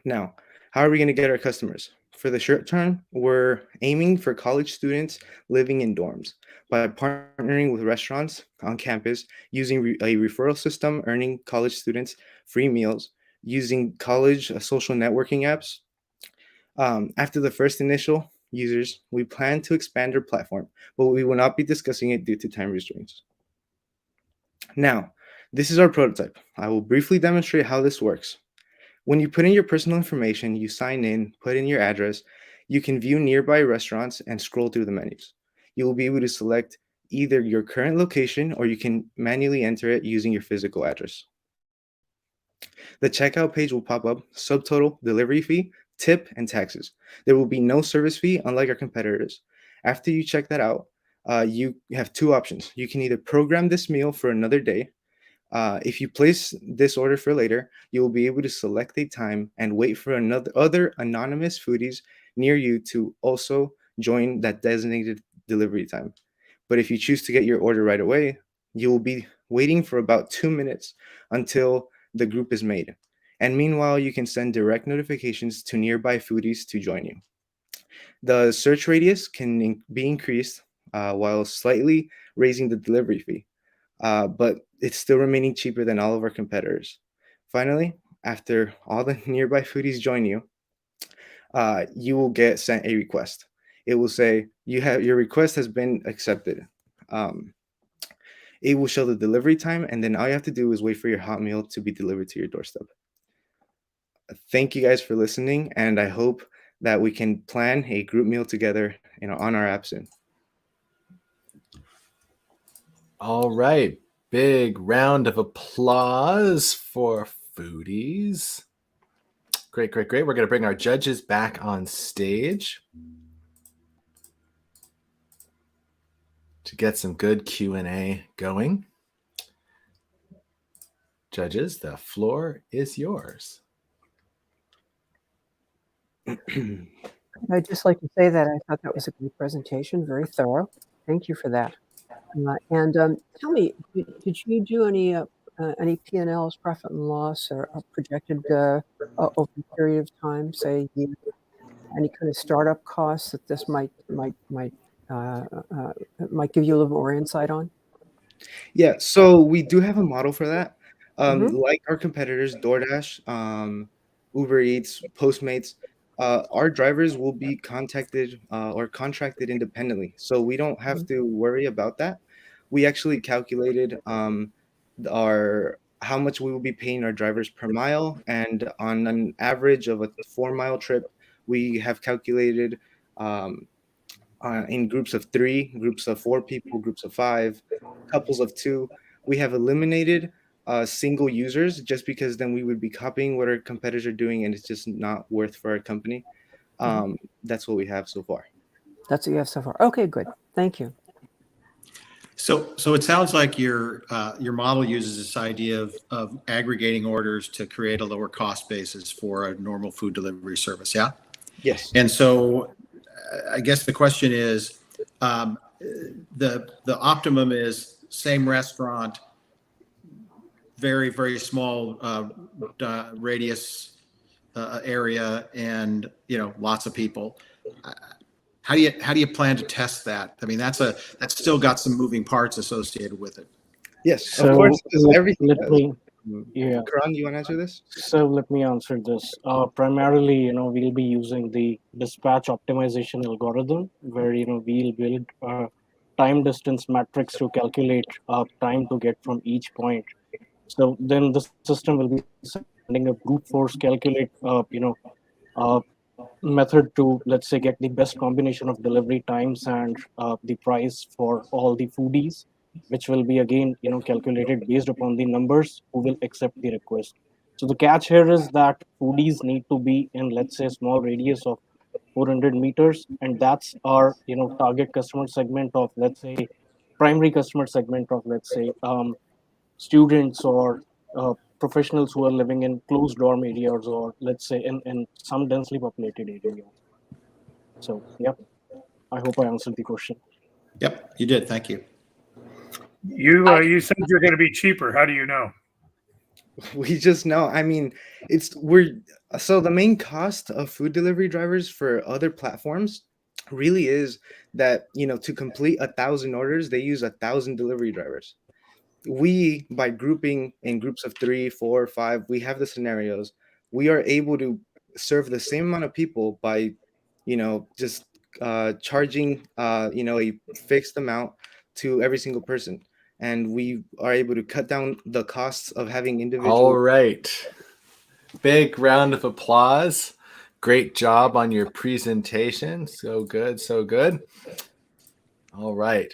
Now, how are we going to get our customers? For the short term, we're aiming for college students living in dorms by partnering with restaurants on campus, using a referral system, earning college students free meals, using college social networking apps. After the first initial users, we plan to expand our platform, but we will not be discussing it due to time restraints. Now, this is our prototype. I will briefly demonstrate how this works. When you put in your personal information, you sign in, put in your address, you can view nearby restaurants and scroll through the menus. You will be able to select either your current location, or you can manually enter it using your physical address. The checkout page will pop up: subtotal, delivery fee, tip, and taxes. There will be no service fee, unlike our competitors. After you check that out, you have two options. You can either program this meal for another day. If you place this order for later, you will be able to select a time and wait for other anonymous foodies near you to also join that designated delivery time. But if you choose to get your order right away, you will be waiting for about 2 minutes until the group is made. And meanwhile, you can send direct notifications to nearby foodies to join you. The search radius can be increased while slightly raising the delivery fee. But it's still remaining cheaper than all of our competitors. Finally, after all the nearby foodies join you, you will get sent a request. It will say your request has been accepted. It will show the delivery time, and then all you have to do is wait for your hot meal to be delivered to your doorstep. Thank you guys for listening, and I hope that we can plan a group meal together, on our app soon. All right. Big round of applause for Foodies. Great, great, great. We're going to bring our judges back on stage to get some good Q&A going. Judges, the floor is yours. I'd just like to say that I thought that was a great presentation, very thorough. Thank you for that. And tell me, did you do any P&Ls, profit and loss, or projected over a period of time? Say any kind of startup costs that this might give you a little more insight on? Yeah, so we do have a model for that. Like our competitors, DoorDash, Uber Eats, Postmates, our drivers will be contacted or contracted independently, so we don't have to worry about that. We actually calculated how much we will be paying our drivers per mile, and on an average of a 4-mile trip, we have calculated in groups of 3, groups of 4 people, groups of 5, couples of 2. We have eliminated single users, just because then we would be copying what our competitors are doing, and it's just not worth for our company. That's what we have so far. That's what you have so far. Okay, good. Thank you. So it sounds like your model uses this idea of aggregating orders to create a lower cost basis for a normal food delivery service. Yeah. Yes. And so I guess the question is, the optimum is same restaurant, very, very small radius area, and lots of people. How do you plan to test that? I mean, that's still got some moving parts associated with it. Yes, So of course. Everything let does. me, yeah. Karan, you want to answer this? So let me answer this. Primarily, we'll be using the dispatch optimization algorithm, where we'll build time distance metrics to calculate time to get from each point. So then the system will be sending a brute force calculate, method to, let's say, get the best combination of delivery times and the price for all the foodies, which will be again calculated based upon the numbers who will accept the request. So the catch here is that foodies need to be in, let's say, a small radius of 400 meters, and that's our target customer segment of, let's say, primary customer segment of, let's say, students or professionals who are living in closed dorm areas, or let's say in some densely populated areas. So yeah, I hope I answered the question. Yep, you did. Thank you. You said you're going to be cheaper. How do you know? We just know. I mean, so the main cost of food delivery drivers for other platforms really is that, to complete 1,000 orders, they use 1,000 delivery drivers. We, by grouping in groups of 3, 4, 5, we have the scenarios. We are able to serve the same amount of people by, just charging, a fixed amount to every single person. And we are able to cut down the costs of having individual. All right. Big round of applause. Great job on your presentation. So good, so good. All right.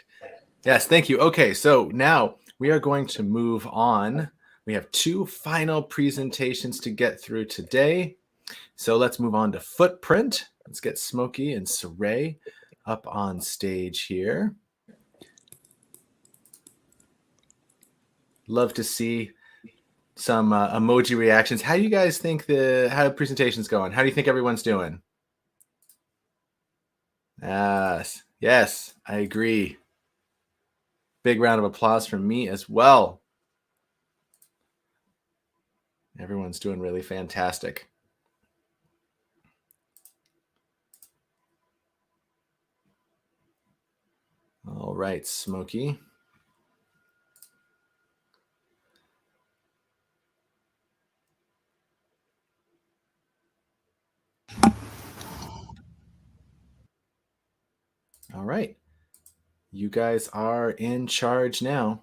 Yes, thank you. Okay, so now we are going to move on. We have 2 final presentations to get through today. So let's move on to Footprint. Let's get Smokey and Saray up on stage here. Love to see some emoji reactions. How do you guys think how the presentation's going? How do you think everyone's doing? Yes, I agree. Big round of applause from me as well. Everyone's doing really fantastic. All right, Smokey. All right. You guys are in charge now.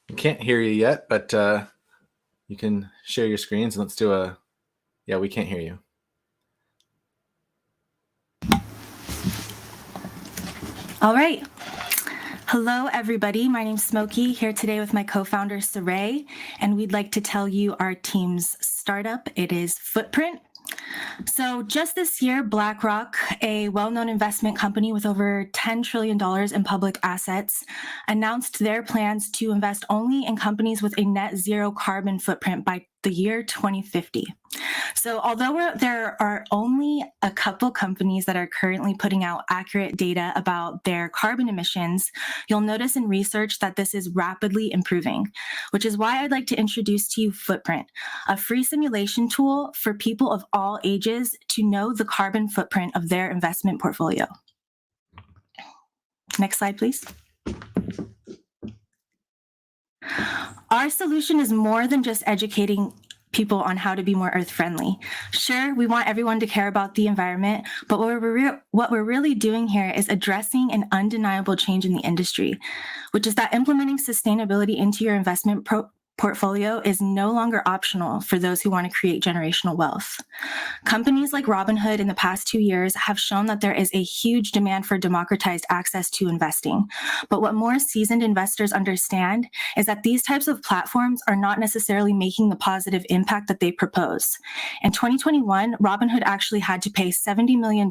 I can't hear you yet, but you can share your screens and let's do yeah, we can't hear you. All right. Hello, everybody. My name's Smokey, here today with my co-founder, Saray, and we'd like to tell you our team's startup. It is Footprint. So just this year, BlackRock, a well-known investment company with over $10 trillion in public assets, announced their plans to invest only in companies with a net zero carbon footprint by the year 2050. So although there are only a couple companies that are currently putting out accurate data about their carbon emissions, you'll notice in research that this is rapidly improving, which is why I'd like to introduce to you Footprint, a free simulation tool for people of all ages to know the carbon footprint of their investment portfolio. Next slide, please. Our solution is more than just educating people on how to be more earth-friendly. Sure, we want everyone to care about the environment, but what we're really doing here is addressing an undeniable change in the industry, which is that implementing sustainability into your investment portfolio is no longer optional for those who want to create generational wealth. Companies like Robinhood in the past 2 years have shown that there is a huge demand for democratized access to investing. But what more seasoned investors understand is that these types of platforms are not necessarily making the positive impact that they propose. In 2021, Robinhood actually had to pay $70 million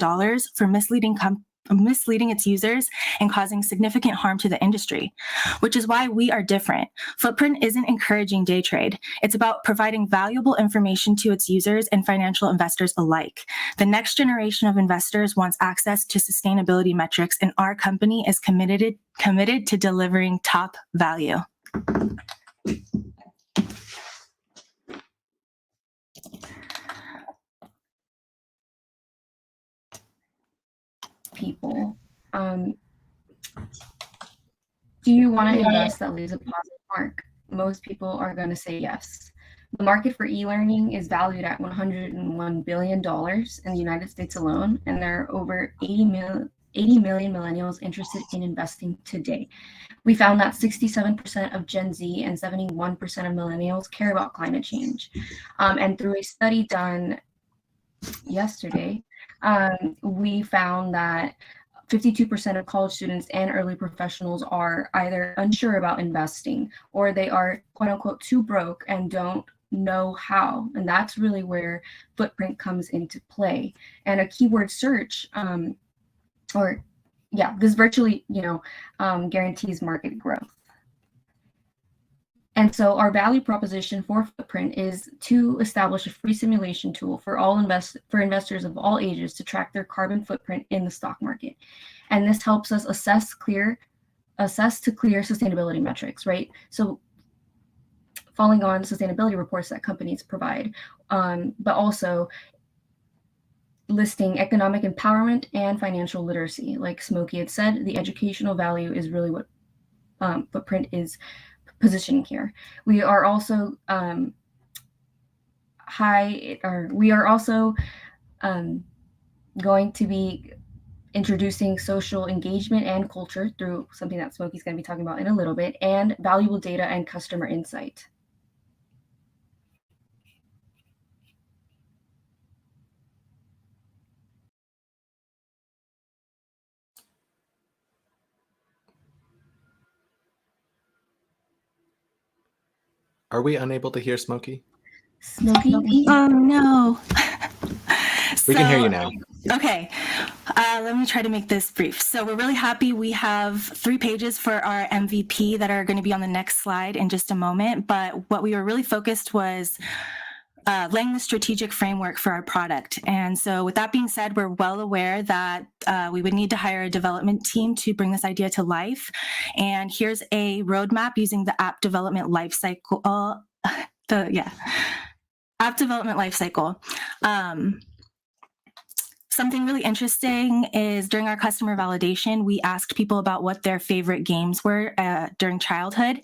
for misleading its users and causing significant harm to the industry, which is why we are different. Footprint isn't encouraging day trade. It's about providing valuable information to its users and financial investors alike. The next generation of investors wants access to sustainability metrics, and our company is committed to delivering top value. People. Do you want to invest that leaves a positive mark? Most people are going to say yes. The market for e-learning is valued at $101 billion in the United States alone, and there are over 80 million millennials interested in investing today. We found that 67% of Gen Z and 71% of millennials care about climate change. And through a study done yesterday, we found that 52% of college students and early professionals are either unsure about investing, or they are quote unquote too broke and don't know how. And that's really where Footprint comes into play. And a keyword search, this virtually, guarantees market growth. And so our value proposition for Footprint is to establish a free simulation tool for investors of all ages to track their carbon footprint in the stock market. And this helps us assess to clear sustainability metrics, right? So falling on sustainability reports that companies provide, but also listing economic empowerment and financial literacy. Like Smokey had said, the educational value is really what Footprint is positioning here. We are also going to be introducing social engagement and culture through something that Smokey's going to be talking about in a little bit, and valuable data and customer insight. Are we unable to hear Smokey? Smokey? Oh, no. We can hear you now. Okay, let me try to make this brief. So we're really happy. We have 3 pages for our MVP that are going to be on the next slide in just a moment. But what we were really focused was laying the strategic framework for our product. And so with that being said, we're well aware that we would need to hire a development team to bring this idea to life. And here's a roadmap using the app development lifecycle. App development lifecycle. Something really interesting is during our customer validation, we asked people about what their favorite games were during childhood,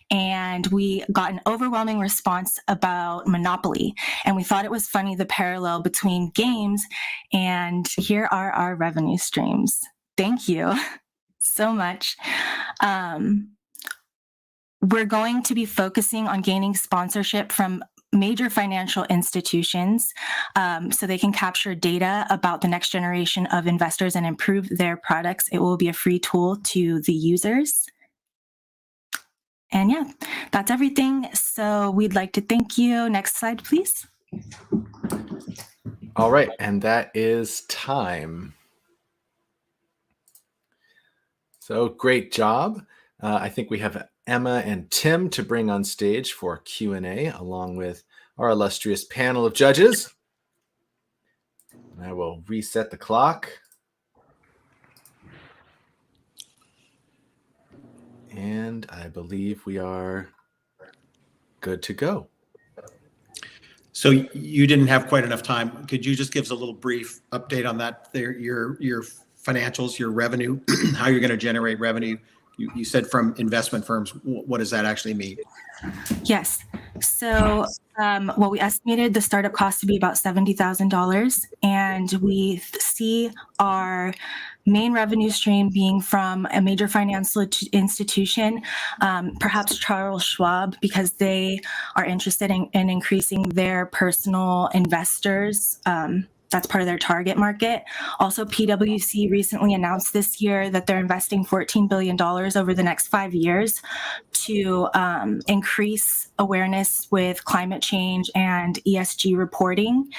and we got an overwhelming response about Monopoly. And we thought it was funny, the parallel between games, and here are our revenue streams. Thank you so much. We're going to be focusing on gaining sponsorship from major financial institutions so they can capture data about the next generation of investors and improve their products. It will be a free tool to the users. And yeah, that's everything. So we'd like to thank you. Next slide, please. All right, and that is time. So great job. I think we have Emma and Tim to bring on stage for Q&A, along with our illustrious panel of judges. And I will reset the clock. And I believe we are good to go. So you didn't have quite enough time. Could you just give us a little brief update on that? Your financials, your revenue, how you're going to generate revenue? You said from investment firms. What does that actually mean? Yes. So we estimated the startup cost to be about $70,000, and we see our main revenue stream being from a major financial institution, perhaps Charles Schwab, because they are interested in increasing their personal investors. That's part of their target market. Also, PwC recently announced this year that they're investing $14 billion over the next 5 years to increase awareness with climate change and ESG reporting.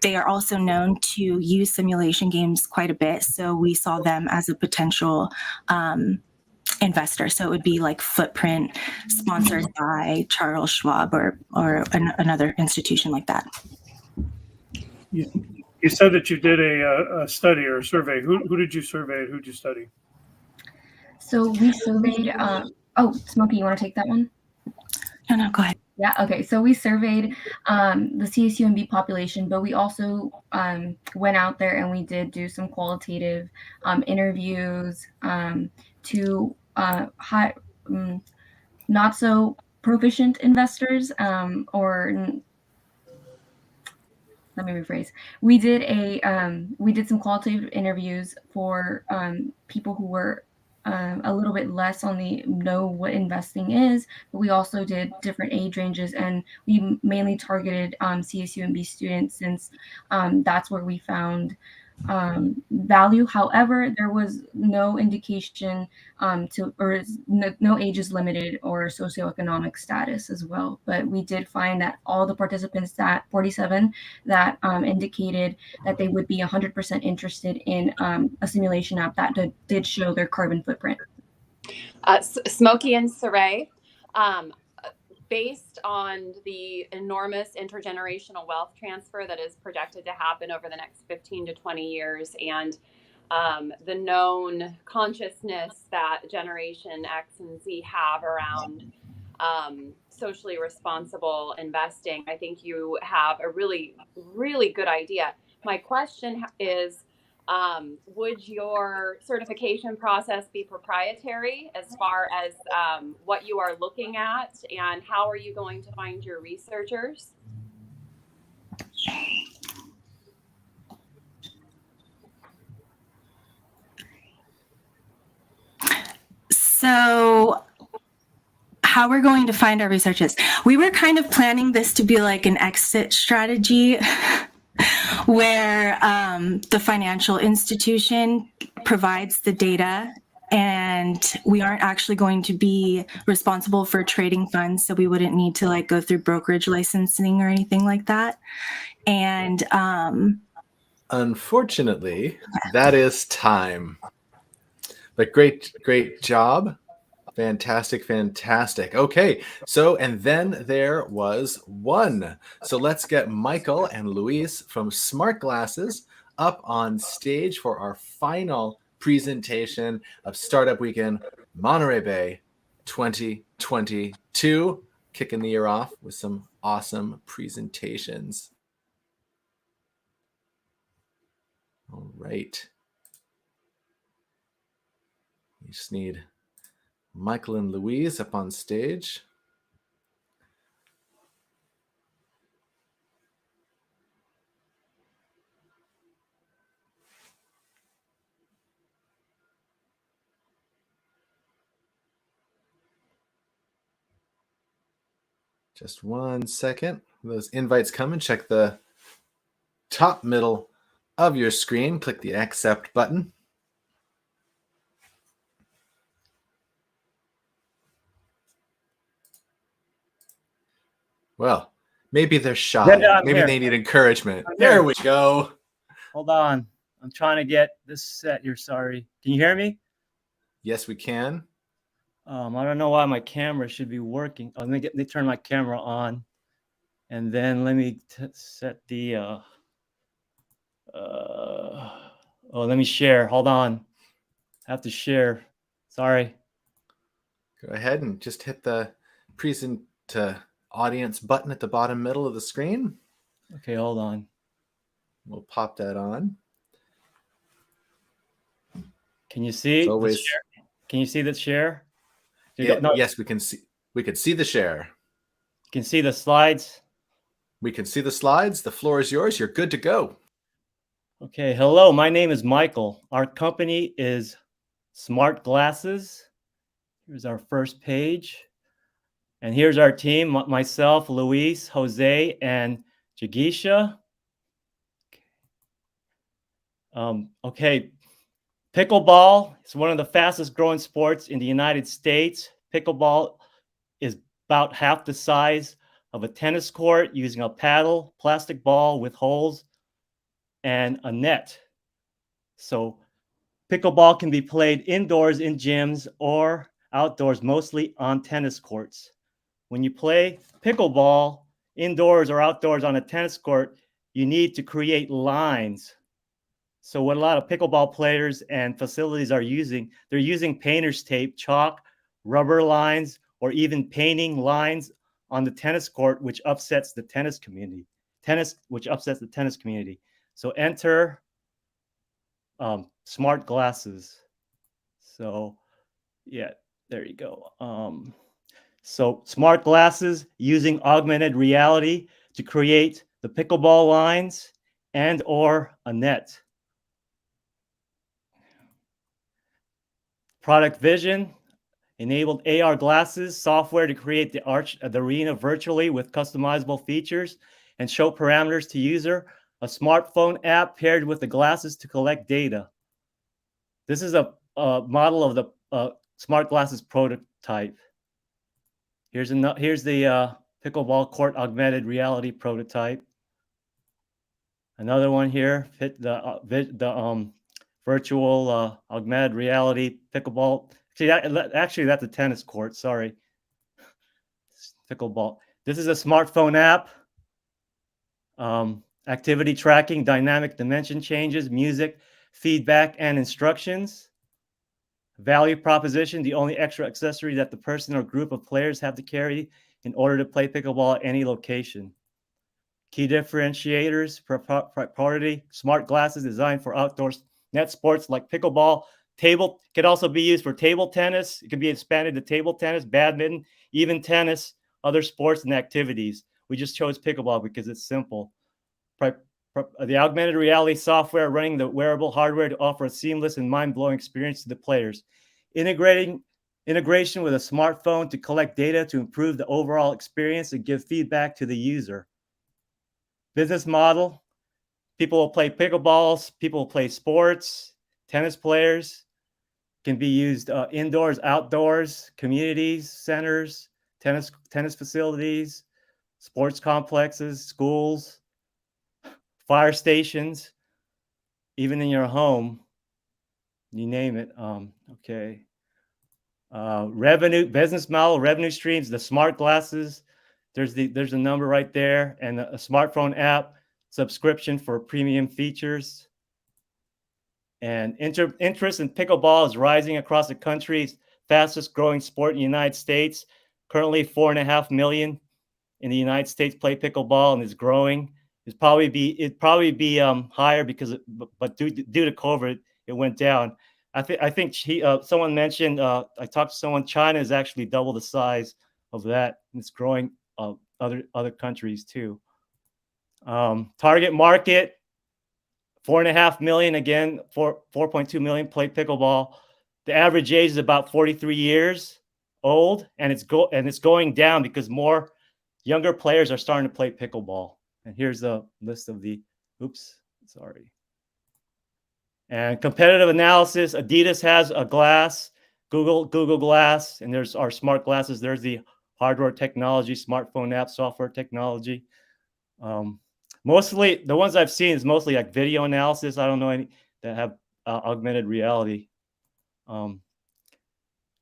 They are also known to use simulation games quite a bit, so we saw them as a potential investor. So it would be like Footprint, sponsored by Charles Schwab or another institution like that. You said that you did a study or a survey. Who did you survey? Who did you study? So we surveyed. Oh, Smokey, you want to take that one? No, go ahead. Yeah. Okay. So we surveyed the CSUMB population, but we also went out there and we did do some qualitative interviews to not so proficient investors let me rephrase. We did some qualitative interviews for people who were a little bit less on the know what investing is, but we also did different age ranges, and we mainly targeted CSUMB students since that's where we found value. However, there was no indication no age is limited or socioeconomic status as well. But we did find that all the participants, that 47, that indicated that they would be 100% interested in a simulation app that did show their carbon footprint. Smokey and Saray, based on the enormous intergenerational wealth transfer that is projected to happen over the next 15 to 20 years, and the known consciousness that Generation X and Z have around socially responsible investing, I think you have a really, really good idea. My question is, would your certification process be proprietary as far as what you are looking at, and how are you going to find your researchers? So how we're going to find our researchers. We were kind of planning this to be like an exit strategy where the financial institution provides the data and we aren't actually going to be responsible for trading funds. So we wouldn't need to like go through brokerage licensing or anything like that. And unfortunately, that is time. But great job. Fantastic. Okay, so and then there was one. So let's get Michael and Luis from Smart Glasses up on stage for our final presentation of Startup Weekend Monterey Bay 2022, kicking the year off with some awesome presentations. All right. We just need Michael and Louise up on stage. Just 1 second. Those invites come and check the top middle of your screen. Click the accept button. Well, maybe they're shy. Maybe they need encouragement. There we go. Hold on. I'm trying to get this set here. Sorry. Can you hear me? Yes, we can. I don't know why my camera should be working. Oh, let me turn my camera on. And then let me set the... let me share. Hold on. I have to share. Sorry. Go ahead and just hit the present audience button at the bottom middle of the screen. Okay, hold on. We'll pop that on. Can you see? Always... the share? Can you see the share? Yes, we can see. We can see the share. You can see the slides. We can see the slides. The floor is yours. You're good to go. Okay, hello, my name is Michael. Our company is Smart Glasses. Here's our first page. And here's our team, myself, Luis, Jose, and Jagisha. Okay, pickleball is one of the fastest growing sports in the United States. Pickleball is about half the size of a tennis court using a paddle, plastic ball with holes, and a net. So pickleball can be played indoors in gyms or outdoors, mostly on tennis courts. When you play pickleball indoors or outdoors on a tennis court, you need to create lines. So what a lot of pickleball players and facilities are using, they're using painter's tape, chalk, rubber lines, or even painting lines on the tennis court, which upsets the tennis community. So enter Smart Glasses. So yeah, there you go. So Smart Glasses using augmented reality to create the pickleball lines and or a net. Product vision, enabled AR glasses, software to create the arena virtually with customizable features and show parameters to user, a smartphone app paired with the glasses to collect data. This is a model of the Smart Glasses prototype. Here's the pickleball court augmented reality prototype. Another one here, the virtual augmented reality pickleball. See, actually, that's a tennis court. Sorry, pickleball. This is a smartphone app. Activity tracking, dynamic dimension changes, music, feedback, and instructions. Value proposition, the only extra accessory that the person or group of players have to carry in order to play pickleball at any location. Key differentiators, proprietary smart glasses designed for outdoor net sports like pickleball. Table could also be used for table tennis. It can be expanded to table tennis, badminton, even tennis, other sports and activities. We just chose pickleball because it's simple. The augmented reality software running the wearable hardware to offer a seamless and mind-blowing experience to the players. Integration with a smartphone to collect data to improve the overall experience and give feedback to the user. Business model, people will play pickleballs, people will play sports, tennis players, can be used indoors, outdoors, communities, centers, tennis facilities, sports complexes, schools, fire stations, even in your home, you name it. Okay. Revenue, business model, revenue streams, the smart glasses. There's a number right there, and a smartphone app subscription for premium features. And interest in pickleball is rising across the country. Fastest growing sport in the United States. Currently 4.5 million in the United States play pickleball, and is growing. It'd probably be higher because, but due to COVID, it went down. I think someone mentioned, I talked to someone, China is actually double the size of that. And it's growing other countries too. Target market, 4.5 million, again, 4.2 million play pickleball. The average age is about 43 years old, and it's going down because more younger players are starting to play pickleball. And here's a list of the, And competitive analysis, Adidas has a glass, Google Glass, and there's our smart glasses. There's the hardware technology, smartphone app, software technology. Mostly, the ones I've seen is mostly like video analysis. I don't know any that have augmented reality.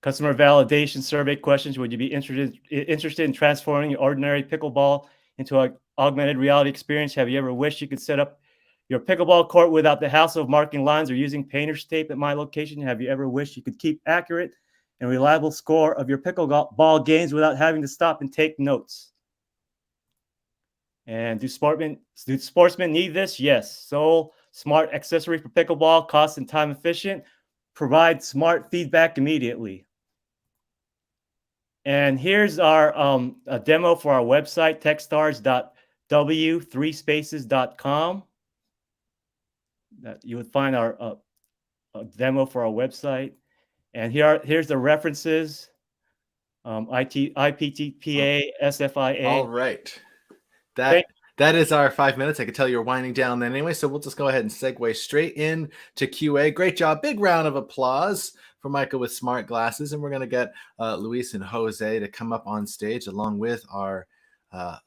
Customer validation survey questions. Would you be interested in transforming your ordinary pickleball into an augmented reality experience? Have you ever wished you could set up your pickleball court without the hassle of marking lines or using painter's tape at my location? Have you ever wished you could keep accurate and reliable score of your pickleball games without having to stop and take notes? And do sportsmen need this? Yes. Sole smart accessory for pickleball, cost and time efficient. Provide smart feedback immediately. And here's our a demo for our website, techstars.w3spaces.com. that you would find our a demo for our website. And here's the references. IPTPA, SFIA. All right. That is our 5 minutes. I could tell you're winding down then anyway, so we'll just go ahead and segue straight in to QA. Great job. Big round of applause for Michael with smart glasses. And we're going to get Luis and Jose to come up on stage along with our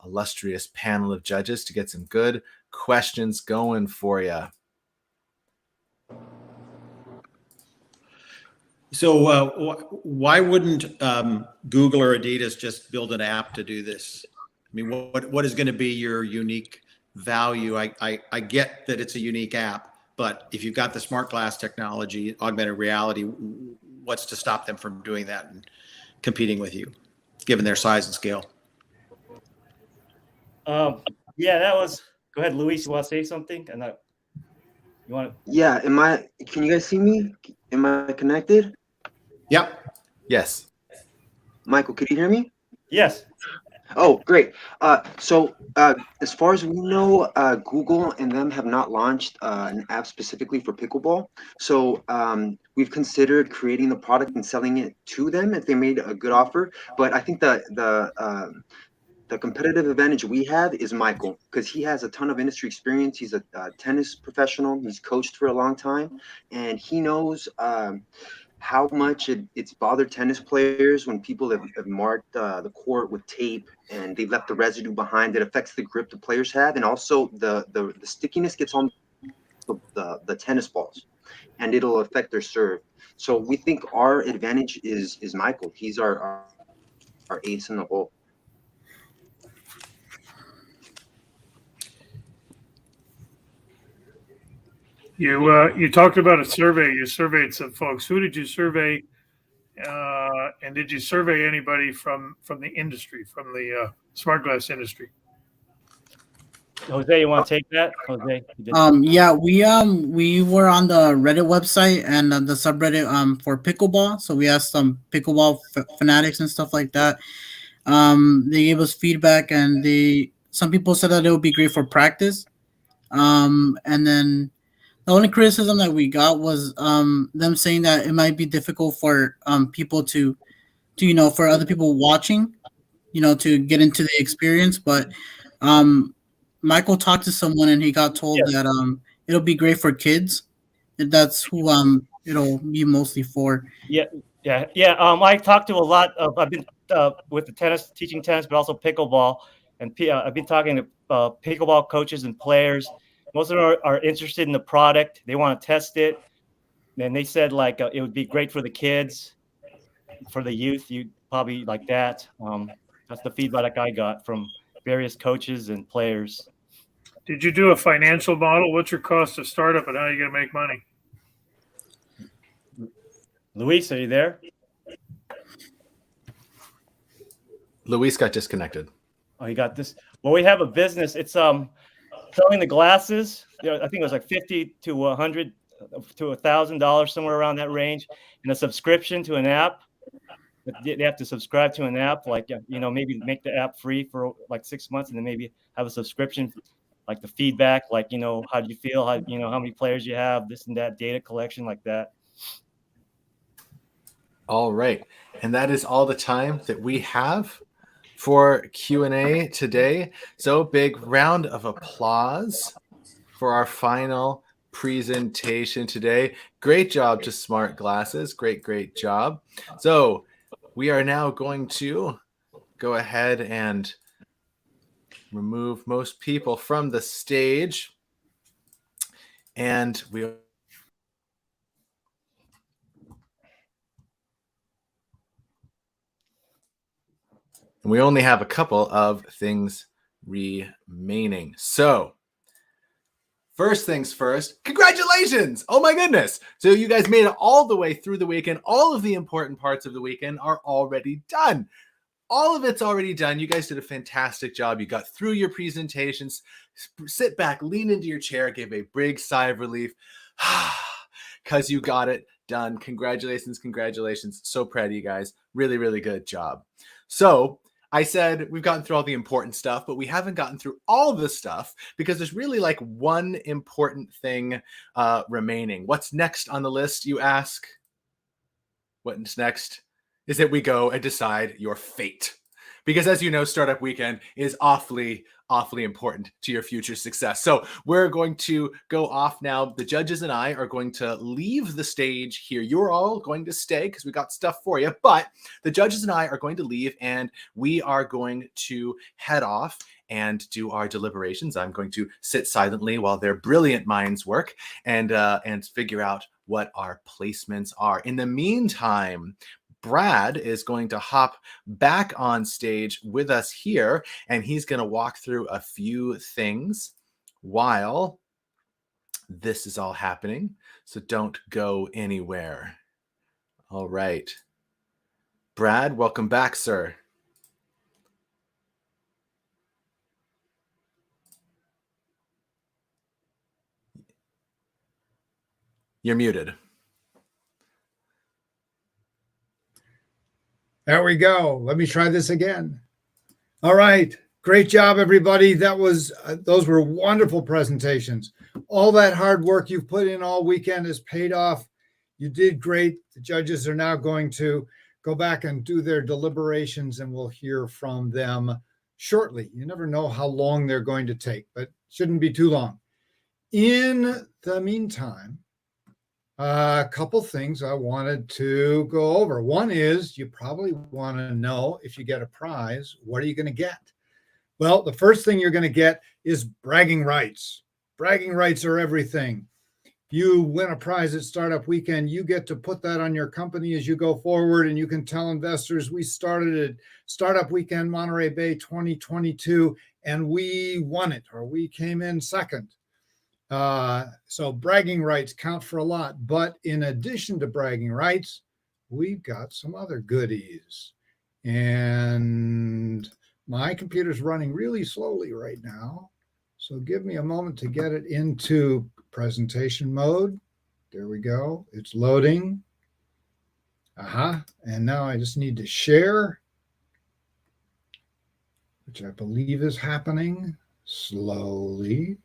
illustrious panel of judges to get some good questions going for you. So why wouldn't Google or Adidas just build an app to do this? I mean, what is going to be your unique value? I get that it's a unique app, but if you've got the smart glass technology, augmented reality, what's to stop them from doing that and competing with you, given their size and scale? Yeah, that was. Go ahead, Luis. You want to say something? And you want to? Yeah. Can you guys see me? Am I connected? Yep. Yes. Michael, could you hear me? Yes. Oh, great. So as far as we know, Google and them have not launched an app specifically for pickleball. So we've considered creating the product and selling it to them if they made a good offer. But I think the competitive advantage we have is Michael, because he has a ton of industry experience. He's a tennis professional. He's coached for a long time, and he knows how much it's bothered tennis players when people have marked the court with tape and they left the residue behind. It affects the grip the players have, and also the stickiness gets on the tennis balls, and it'll affect their serve. So we think our advantage is Michael. He's our ace in the hole. You talked about a survey. You surveyed some folks. Who did you survey? And did you survey anybody from the industry, from the smart glass industry? Jose, you want to take that? Jose. Yeah, we were on the Reddit website and the subreddit for pickleball. So we asked some pickleball fanatics and stuff like that. They gave us feedback, and some people said that it would be great for practice. And then the only criticism that we got was them saying that it might be difficult for people to for other people watching, to get into the experience. But Michael talked to someone and he got told that it'll be great for kids. That's who it'll be mostly for. Yeah. I talked to a lot of. I've been with the tennis, teaching tennis, but also pickleball, and I've been talking to pickleball coaches and players. Most of them are interested in the product. They want to test it. And they said it would be great for the kids, for the youth. You'd probably like that. That's the feedback I got from various coaches and players. Did you do a financial model? What's your cost of startup and how are you going to make money? Luis, are you there? Luis got disconnected. Oh, you got this. Well, we have a business. It's selling the glasses. I think it was like $50 to $100 to $1,000, somewhere around that range, and a subscription to an app. They have to subscribe to an app, maybe make the app free for like 6 months, and then maybe have a subscription, like the feedback, how do you feel, how many players you have, this and that, data collection, like that. All right, and that is all the time that we have for Q&A today. So big round of applause for our final presentation today. Great job to Smart Glasses. Great job. So we are now going to go ahead and remove most people from the stage. And we only have a couple of things remaining. So first things first, congratulations. Oh my goodness. So you guys made it all the way through the weekend. All of the important parts of the weekend are already done. All of it's already done. You guys did a fantastic job. You got through your presentations. Sit back, lean into your chair, give a big sigh of relief because you got it done. Congratulations. So proud of you guys. Really good job. So I said we've gotten through all the important stuff, but we haven't gotten through all of the stuff because there's really like one important thing remaining. What's next on the list, you ask? What's next is that we go and decide your fate. Because as you know, Startup Weekend is awfully important to your future success. So we're going to go off now. The judges and I are going to leave the stage here. You're all going to stay because we got stuff for you. But the judges and I are going to leave, and we are going to head off and do our deliberations. I'm going to sit silently while their brilliant minds work and figure out what our placements are. In the meantime, Brad is going to hop back on stage with us here, and he's going to walk through a few things while this is all happening. So don't go anywhere. All right. Brad, welcome back, sir. You're muted. There we go. Let me try this again. All right. Great job, everybody. Those were wonderful presentations. All that hard work you've put in all weekend has paid off. You did great. The judges are now going to go back and do their deliberations, and we'll hear from them shortly. You never know how long they're going to take, but shouldn't be too long. In the meantime, a couple things I wanted to go over. One is you probably want to know if you get a prize, what are you going to get? Well, the first thing you're going to get is bragging rights. Bragging rights are everything. If you win a prize at Startup Weekend, you get to put that on your company as you go forward, and you can tell investors we started at Startup Weekend Monterey Bay 2022, and we won it, or we came in second. So bragging rights count for a lot, but in addition to bragging rights, we've got some other goodies. And my computer's running really slowly right now, so give me a moment to get it into presentation mode. There we go. It's loading. And now I just need to share, which I believe is happening slowly.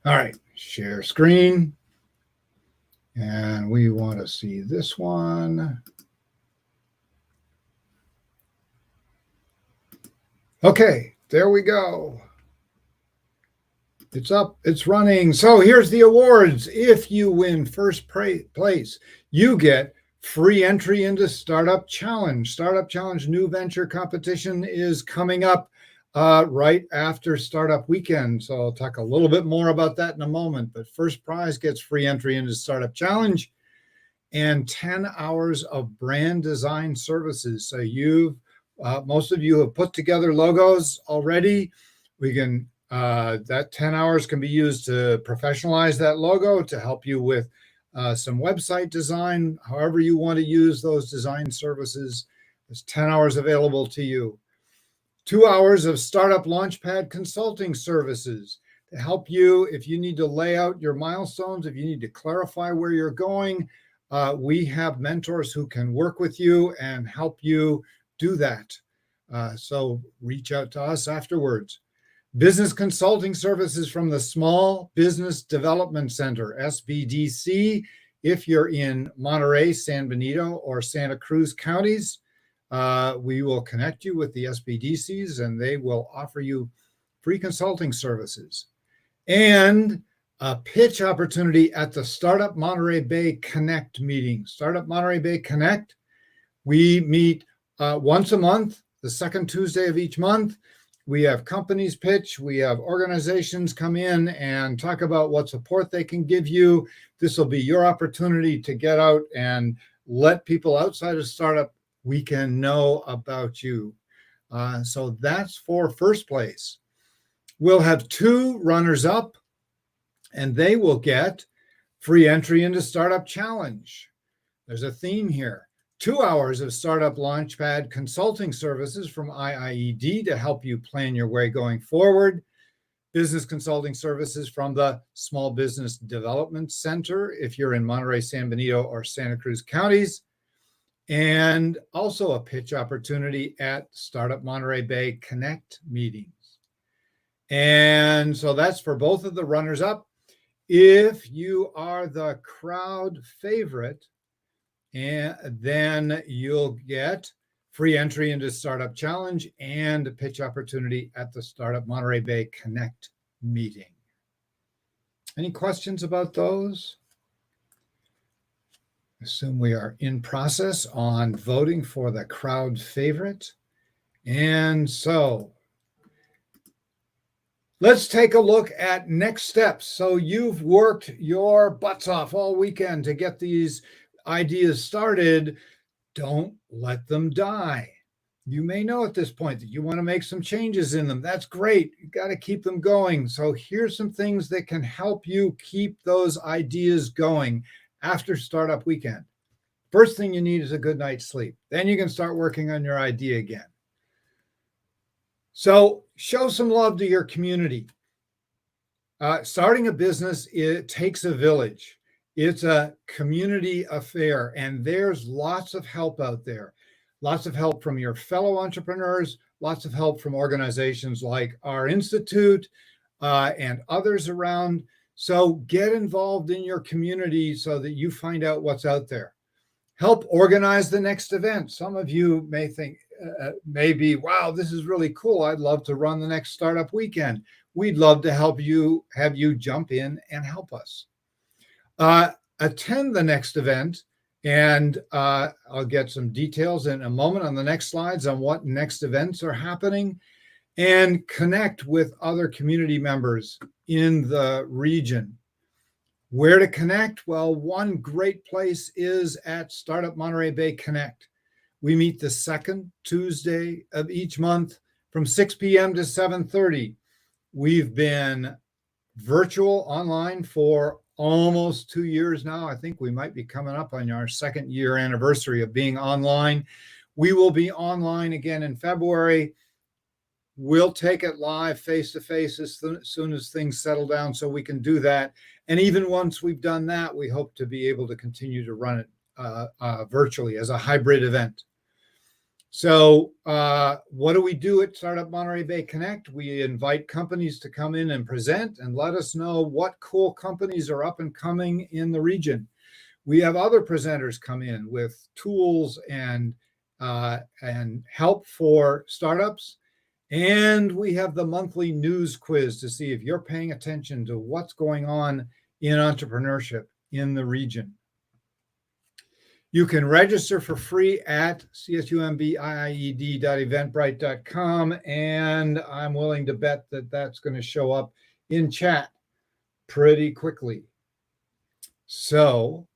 All right, share screen. And we want to see this one. Okay, there we go. It's up, it's running. So here's the awards. If you win first place, you get free entry into Startup Challenge. Startup Challenge new venture competition is coming up right after Startup Weekend. So I'll talk a little bit more about that in a moment. But first prize gets free entry into Startup Challenge and 10 hours of brand design services. So most of you have put together logos already. We can that 10 hours can be used to professionalize that logo, to help you with some website design, however you want to use those design services. There's 10 hours available to you. 2 hours of Startup Launchpad consulting services to help you if you need to lay out your milestones, if you need to clarify where you're going. We have mentors who can work with you and help you do that. So reach out to us afterwards. Business consulting services from the Small Business Development Center, SBDC. If you're in Monterey, San Benito, or Santa Cruz counties, we will connect you with the SBDCs, and they will offer you free consulting services. And a pitch opportunity at the Startup Monterey Bay Connect meeting. Startup Monterey Bay Connect, we meet once a month, the second Tuesday of each month. We have companies pitch, we have organizations come in and talk about what support they can give you. This will be your opportunity to get out and let people outside of Startup Weekend know about you. So that's for first place. We'll have 2 runners up, and they will get free entry into Startup Challenge. There's a theme here. 2 hours of Startup Launchpad consulting services from IIED to help you plan your way going forward. business consulting services from the Small Business Development Center if you're in Monterey, San Benito, or Santa Cruz counties, and also a pitch opportunity at Startup Monterey Bay Connect meetings. And so that's for both of the runners-up. If you are the crowd favorite, and then you'll get free entry into Startup Challenge and a pitch opportunity at the Startup Monterey Bay Connect meeting. Any questions about those? Assume we are in process on voting for the crowd favorite. And so let's take a look at next steps. So you've worked your butts off all weekend to get these ideas started. Don't let them die. You may know at this point that you want to make some changes in them. That's great. You got to keep them going. So here's some things that can help you keep those ideas going after startup weekend. First thing you need is a good night's sleep. Then you can start working on your idea again. So show some love to your community. Starting a business, it takes a village. It's a community affair, and there's lots of help out there. Lots of help from your fellow entrepreneurs, lots of help from organizations like our Institute and others around. So get involved in your community so that you find out what's out there. Help organize the next event. Some of you may think, maybe, wow, this is really cool. I'd love to run the next startup weekend. We'd love to have you jump in and help us. Attend the next event, and I'll get some details in a moment on the next slides on what next events are happening, and connect with other community members in the region. Where to connect? Well, one great place is at Startup Monterey Bay Connect. We meet the second Tuesday of each month from 6 p.m. to 7:30. We've been virtual online for almost 2 years now. I think we might be coming up on our second year anniversary of being online. We will be online again in February. We'll take it live face-to-face as soon as things settle down so we can do that. And even once we've done that, we hope to be able to continue to run it virtually as a hybrid event. So what do we do at Startup Monterey Bay Connect? We invite companies to come in and present and let us know what cool companies are up and coming in the region. We have other presenters come in with tools and help for startups. And we have the monthly news quiz to see if you're paying attention to what's going on in entrepreneurship in the region. You can register for free at CSUMB.eventbrite.com, and I'm willing to bet that that's going to show up in chat pretty quickly. So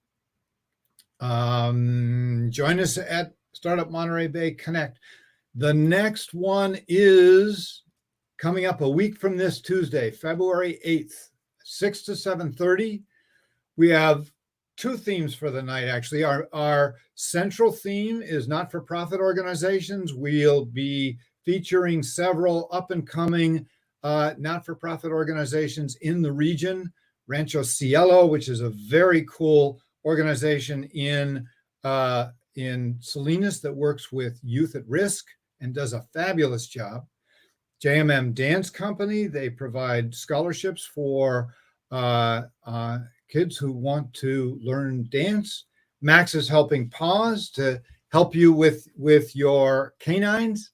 join us at Startup Monterey Bay Connect. The next one is coming up a week from this Tuesday, February 8th, 6 to 7:30. We have two themes for the night, actually. Our central theme is not-for-profit organizations. We'll be featuring several up-and-coming not-for-profit organizations in the region. Rancho Cielo, which is a very cool organization in Salinas that works with youth at risk and does a fabulous job. JMM Dance Company, they provide scholarships for kids who want to learn dance. Max is Helping Paws to help you with your canines.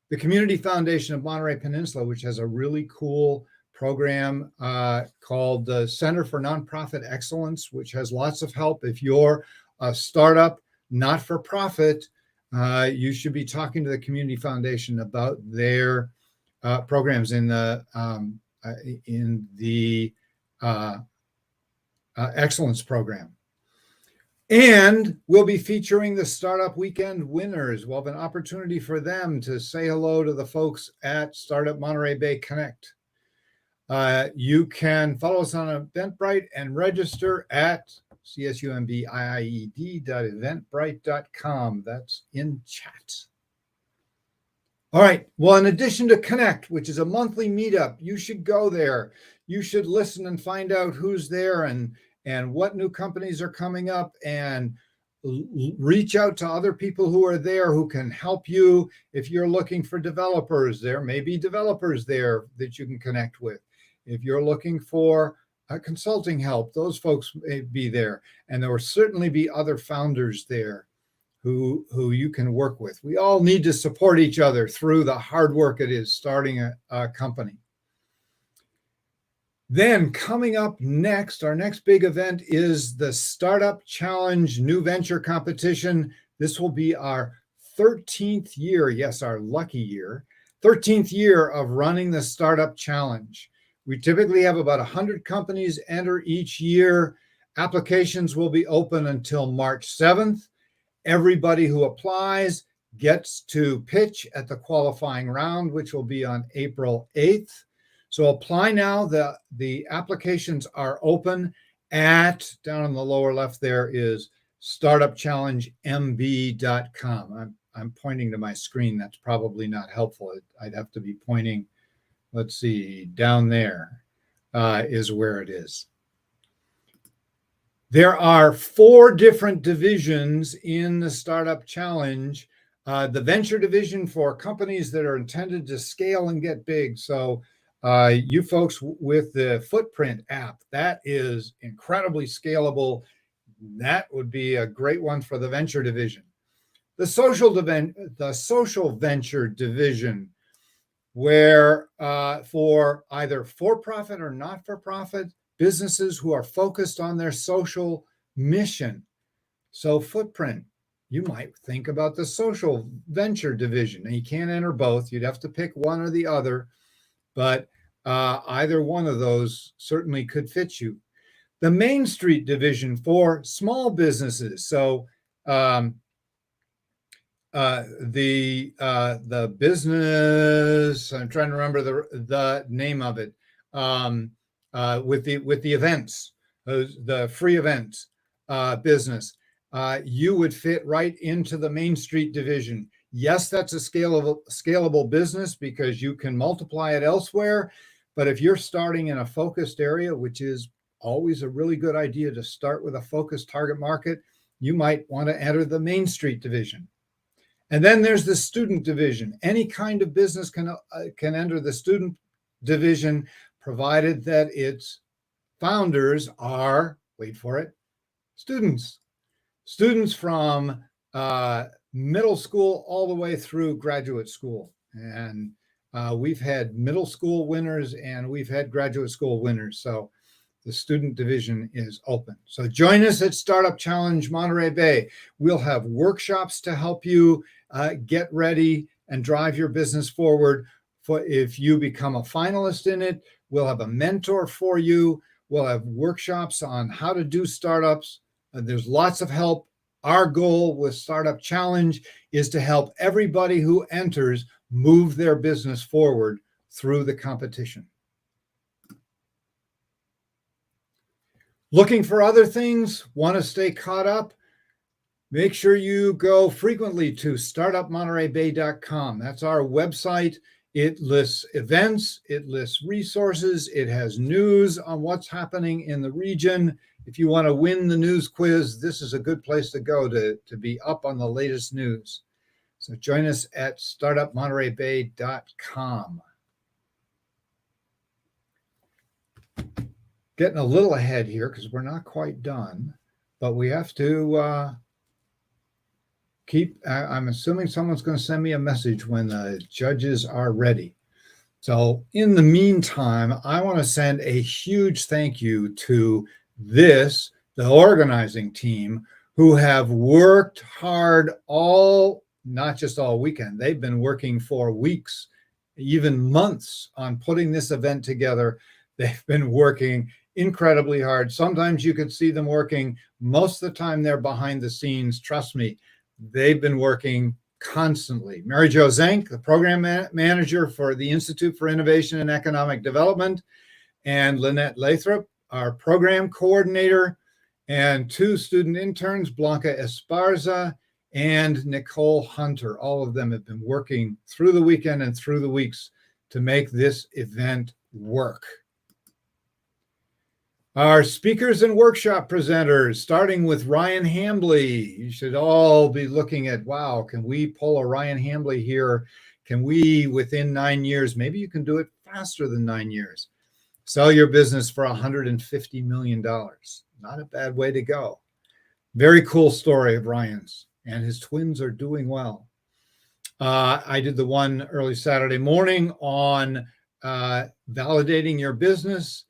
The Community Foundation of Monterey Peninsula, which has a really cool program called the Center for Nonprofit Excellence, which has lots of help. If you're a startup, not-for-profit, you should be talking to the Community Foundation about their programs in the Excellence Program. And we'll be featuring the Startup Weekend winners. We'll have an opportunity for them to say hello to the folks at Startup Monterey Bay Connect. You can follow us on Eventbrite and register at CSUMBIIED.eventbrite.com. That's in chat. All right. Well, in addition to Connect, which is a monthly meetup, you should go there. You should listen and find out who's there and what new companies are coming up, and reach out to other people who are there who can help you. If you're looking for developers, there may be developers there that you can connect with. If you're looking for consulting help, those folks may be there. And there will certainly be other founders there who you can work with. We all need to support each other through the hard work it is starting a company. Then coming up next, our next big event is the Startup Challenge New Venture Competition. This will be our 13th year, yes, our lucky year, 13th year of running the Startup Challenge. We typically have about 100 companies enter each year. Applications will be open until March 7th. Everybody who applies gets to pitch at the qualifying round, which will be on April 8th. So apply now. The applications are open at, down in the lower left there is startupchallengemb.com. I'm pointing to my screen. That's probably not helpful. I'd have to be pointing, let's see, down there is where it is. There are 4 different divisions in the Startup Challenge. The venture division for companies that are intended to scale and get big. So you folks with the Footprint app, that is incredibly scalable. That would be a great one for the venture division. The social venture division, where for either for-profit or not-for-profit businesses who are focused on their social mission. So Footprint, you might think about the social venture division. And you can't enter both. You'd have to pick one or the other, but either one of those certainly could fit you. The Main Street division for small businesses. So the business, I'm trying to remember the name of it, with the events, the free events business, you would fit right into the Main Street division. Yes, that's a scalable business because you can multiply it elsewhere. But if you're starting in a focused area, which is always a really good idea to start with a focused target market, you might want to enter the Main Street division. And then there's the student division. Any kind of business can enter the student division, provided that its founders are, wait for it, students. Students from middle school all the way through graduate school. And we've had middle school winners and we've had graduate school winners. So the student division is open. So join us at Startup Challenge Monterey Bay. We'll have workshops to help you get ready and drive your business forward. If you become a finalist in it, we'll have a mentor for you. We'll have workshops on how to do startups. There's lots of help. Our goal with Startup Challenge is to help everybody who enters move their business forward through the competition. Looking for other things? Want to stay caught up? Make sure you go frequently to startupmontereybay.com. That's our website. It lists events, it lists resources, it has news on what's happening in the region. If you want to win the news quiz, this is a good place to go to be up on the latest news. So join us at startupmontereybay.com. Getting a little ahead here because we're not quite done, but we have to I'm assuming someone's going to send me a message when the judges are ready. So in the meantime, I want to send a huge thank you to the organizing team, who have worked hard not just all weekend. They've been working for weeks, even months on putting this event together. They've been working incredibly hard. Sometimes you could see them working. Most of the time they're behind the scenes. Trust me, they've been working constantly. Mary Jo Zank, the program manager for the Institute for Innovation and Economic Development, and Lynette Lathrop, our program coordinator, and 2 student interns, Blanca Esparza and Nicole Hunter. All of them have been working through the weekend and through the weeks to make this event work. Our speakers and workshop presenters, starting with Ryan Hambley. You should all be looking at, wow, can we pull a Ryan Hambley here? Can we, within 9 years, maybe you can do it faster than 9 years, sell your business for $150 million. Not a bad way to go. Very cool story of Ryan's, and his twins are doing well. I did the one early Saturday morning on validating your business.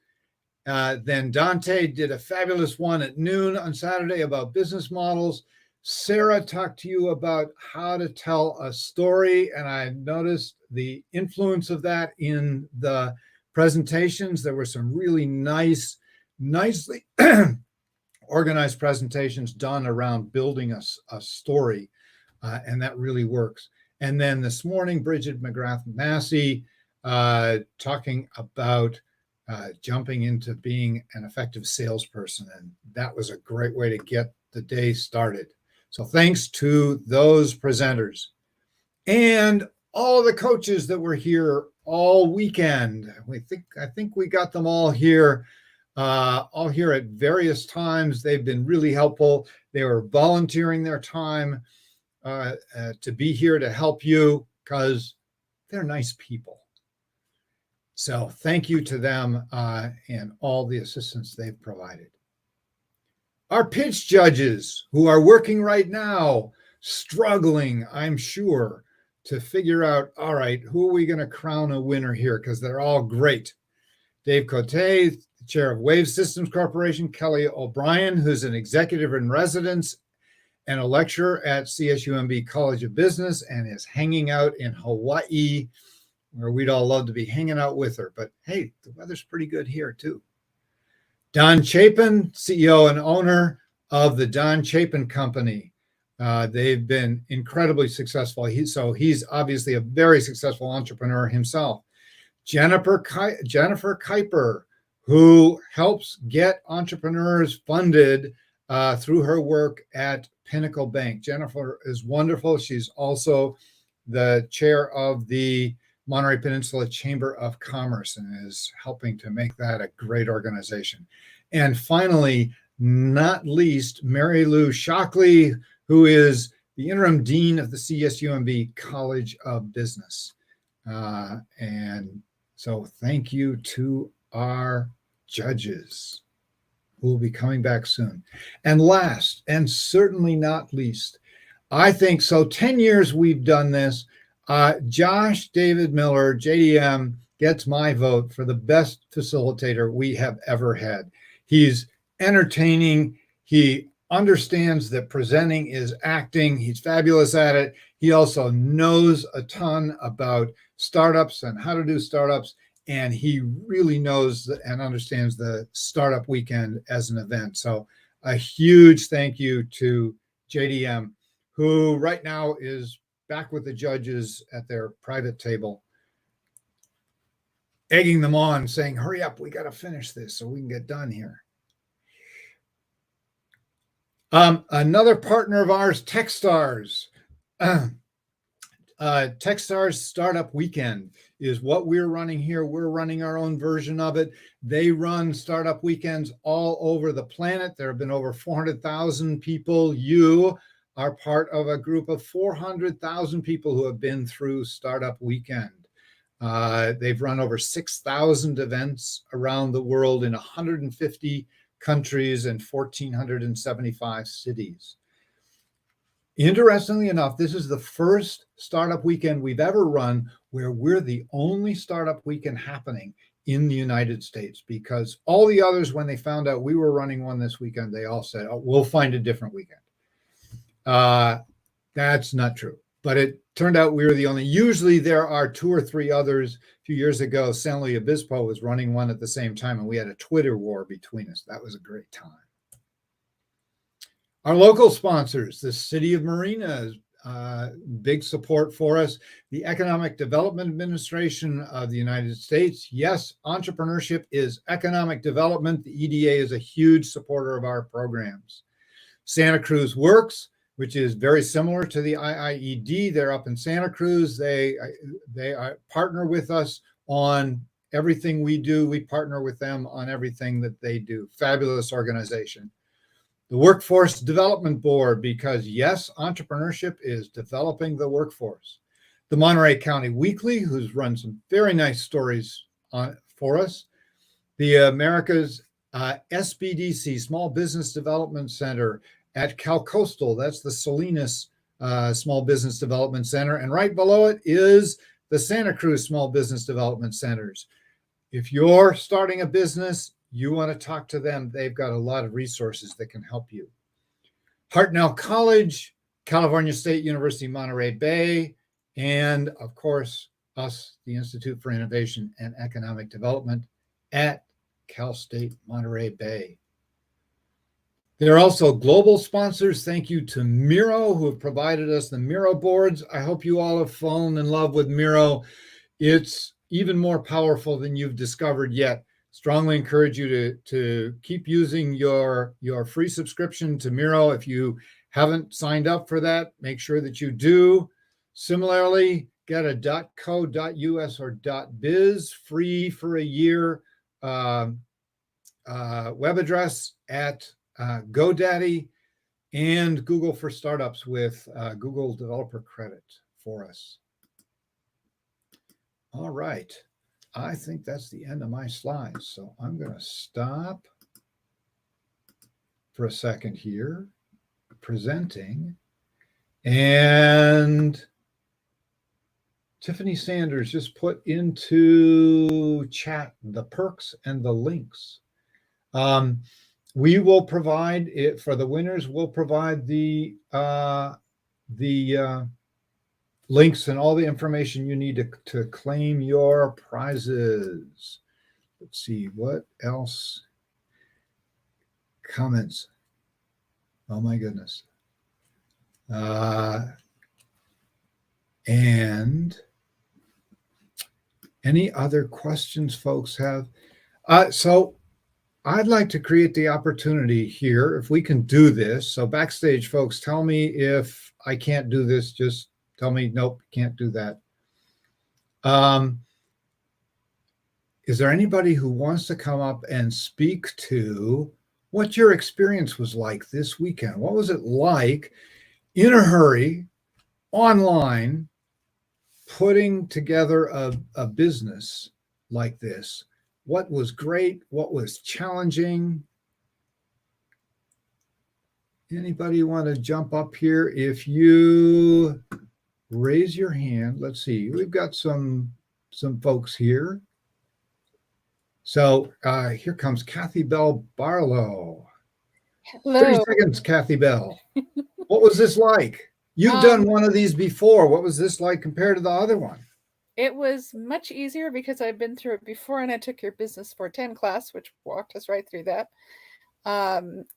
Then Dante did a fabulous one at noon on Saturday about business models. Sarah talked to you about how to tell a story, and I noticed the influence of that in the presentations. There were some really nicely organized presentations done around building a story, and that really works. And then this morning, Bridget McGrath-Massey talking about jumping into being an effective salesperson. And that was a great way to get the day started. So thanks to those presenters and all the coaches that were here all weekend. I think we got them all here at various times. They've been really helpful. They were volunteering their time to be here to help you because they're nice people. So thank you to them and all the assistance they've provided. Our pitch judges who are working right now, struggling, I'm sure, to figure out, all right, who are we going to crown a winner here? Because they're all great. Dave Cote, the chair of Wave Systems Corporation, Kelly O'Brien, who's an executive in residence and a lecturer at CSUMB College of Business and is hanging out in Hawaii, where we'd all love to be hanging out with her. But hey, the weather's pretty good here too. Don Chapin, CEO and owner of the Don Chapin Company. They've been incredibly successful. He's obviously a very successful entrepreneur himself. Jennifer Kuiper, who helps get entrepreneurs funded through her work at Pinnacle Bank. Jennifer is wonderful. She's also the chair of the Monterey Peninsula Chamber of Commerce and is helping to make that a great organization. And finally, not least, Mary Lou Shockley, who is the interim dean of the CSUMB College of Business. And so thank you to our judges who will be coming back soon. And last, and certainly not least, I think so 10 years we've done this. Josh David Miller, JDM, gets my vote for the best facilitator we have ever had. He's entertaining. He understands that presenting is acting. He's fabulous at it. He also knows a ton about startups and how to do startups. And he really knows and understands the startup weekend as an event. So a huge thank you to JDM, who right now is back with the judges at their private table, egging them on, saying, hurry up, we got to finish this so we can get done here. Another partner of ours, Techstars. Techstars Startup Weekend is what we're running here. We're running our own version of it. They run startup weekends all over the planet. There have been over 400,000 people. You are part of a group of 400,000 people who have been through Startup Weekend. They've run over 6,000 events around the world in 150 countries and 1,475 cities. Interestingly enough, this is the first startup weekend we've ever run where we're the only startup weekend happening in the United States, because all the others, when they found out we were running one this weekend, they all said, oh, we'll find a different weekend. That's not true, but it turned out we were the only. Usually there are 2 or 3 others. A few years ago, San Luis Obispo was running one at the same time, and we had a Twitter war between us. That was a great time. Our local sponsors, the City of Marina, big support for us. The Economic Development Administration of the United States. Yes, entrepreneurship is economic development. The EDA is a huge supporter of our programs. Santa Cruz Works, which is very similar to the IIED. They're up in Santa Cruz. They partner with us on everything we do. We partner with them on everything that they do. Fabulous organization. The Workforce Development Board, because yes, entrepreneurship is developing the workforce. The Monterey County Weekly, who's run some very nice stories for us. The America's SBDC, Small Business Development Center at Cal Coastal. That's the Salinas Small Business Development Center. And right below it is the Santa Cruz Small Business Development Centers. If you're starting a business, you want to talk to them. They've got a lot of resources that can help you. Hartnell College, California State University, Monterey Bay, and of course, us, the Institute for Innovation and Economic Development at Cal State Monterey Bay. There are also global sponsors. Thank you to Miro, who have provided us the Miro boards. I hope you all have fallen in love with Miro. It's even more powerful than you've discovered yet. Strongly encourage you to keep using your free subscription to Miro. If you haven't signed up for that, make sure that you do. Similarly, get a .co.us or .biz free for a year web address at GoDaddy, and Google for Startups with Google Developer Credit for us. All right. I think that's the end of my slides. So I'm going to stop for a second here, presenting. And Tiffany Sanders just put into chat the perks and the links. We will provide it for the winners. We'll provide the links and all the information you need to claim your prizes. Let's see, what else? Comments. Oh my goodness. And any other questions folks have? So I'd like to create the opportunity here, if we can do this. So backstage folks, tell me if I can't do this, just tell me, nope, can't do that. Is there anybody who wants to come up and speak to what your experience was like this weekend? What was it like in a hurry, online, putting together a business like this? What was great? What was challenging? Anybody want to jump up here? If you raise your hand, let's see, we've got some folks here. So here comes Kathy Bell Barlow. Hello. 30 seconds, Kathy Bell. What was this like? You've done one of these before. What was this like compared to the other one? It was much easier because I've been through it before, and I took your Business 410 class, which walked us right through that.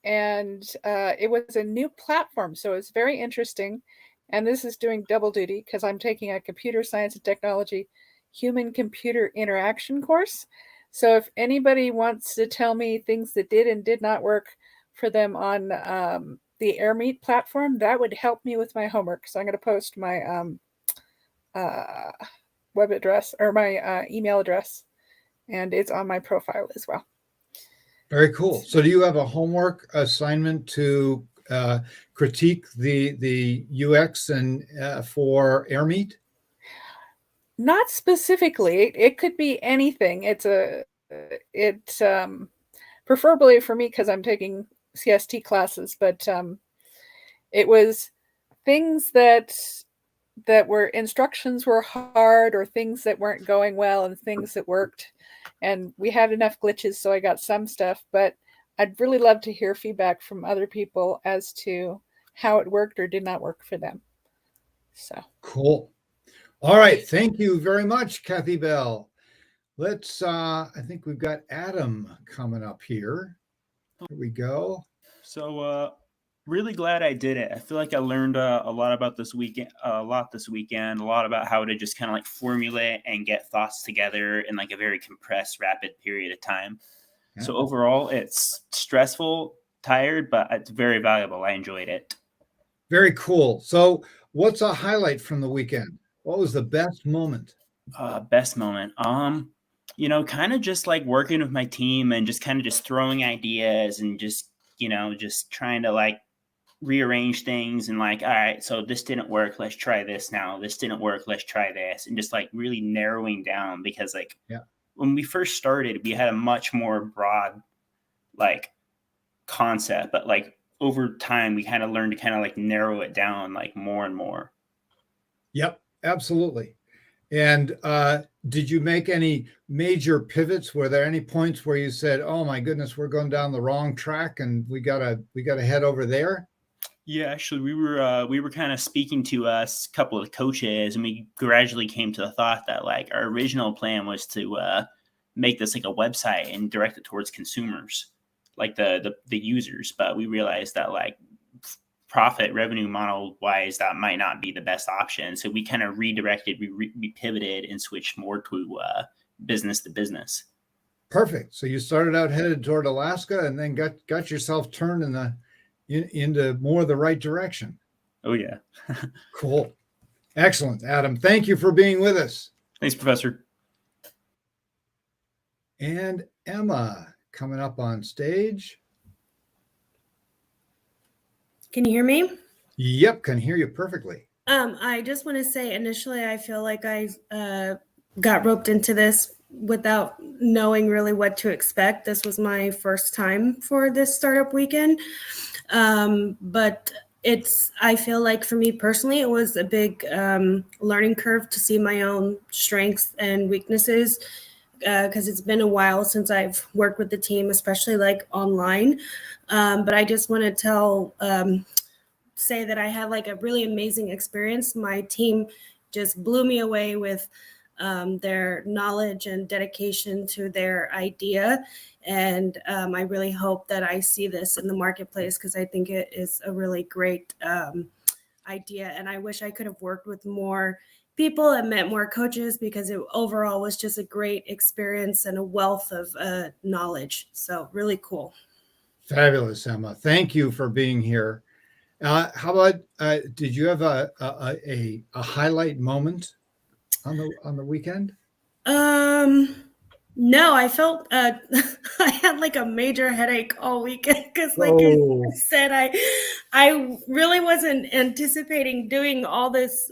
It was a new platform, so it's very interesting. And this is doing double duty because I'm taking a computer science and technology human-computer interaction course. So if anybody wants to tell me things that did and did not work for them on the AirMeet platform, that would help me with my homework. So I'm going to post my web address or my email address, and it's on my profile as well. Very cool. So do you have a homework assignment to critique the UX and for AirMeet? Not specifically. It could be anything. It's preferably for me because I'm taking CST classes, but it was things that were instructions were hard, or things that weren't going well, and things that worked. And we had enough glitches, so I got some stuff, but I'd really love to hear feedback from other people as to how it worked or did not work for them. So cool. All right. Thank you very much, Kathy Bell. Let's, I think we've got Adam coming up here. Here we go. So, really glad I did it. I feel like I learned a lot about this weekend, a lot about how to just kind of like formulate and get thoughts together in like a very compressed, rapid period of time. Yeah. So overall, it's stressful, tired, but it's very valuable. I enjoyed it. Very cool. So what's a highlight from the weekend? What was the best moment? Best moment. Kind of just like working with my team and just kind of just throwing ideas and just, just trying to like rearrange things and like, all right, so this didn't work. Let's try this now. This didn't work. Let's try this. And just like really narrowing down because like when we first started, we had a much more broad like concept, but like over time, we kind of learned to kind of like narrow it down like more and more. Yep, absolutely. And did you make any major pivots? Were there any points where you said, "Oh my goodness, we're going down the wrong track, and we gotta head over there"? Yeah, actually, we were kind of speaking to a couple of coaches, and we gradually came to the thought that like our original plan was to make this like a website and direct it towards consumers, like the users. But we realized that like profit revenue model wise, that might not be the best option. So we kind of redirected, we pivoted and switched more to business to business. Perfect. So you started out headed toward Alaska and then got yourself turned into more of the right direction. Oh yeah. Cool. Excellent. Adam, thank you for being with us. Thanks, Professor. And Emma coming up on stage. Can you hear me? Yep, can hear you perfectly. I just want to say initially I feel like I got roped into this without knowing really what to expect. This was my first time for this startup weekend. But I feel like for me personally, it was a big learning curve to see my own strengths and weaknesses because it's been a while since I've worked with the team, especially like online. But I just want to say that I had like a really amazing experience. My team just blew me away with their knowledge and dedication to their idea. And I really hope that I see this in the marketplace because I think it is a really great idea. And I wish I could have worked with more people and met more coaches because it overall was just a great experience and a wealth of knowledge. So really cool. Fabulous, Emma. Thank you for being here. How about did you have a highlight moment on the weekend? No, I felt I had like a major headache all weekend because like I said, I really wasn't anticipating doing all this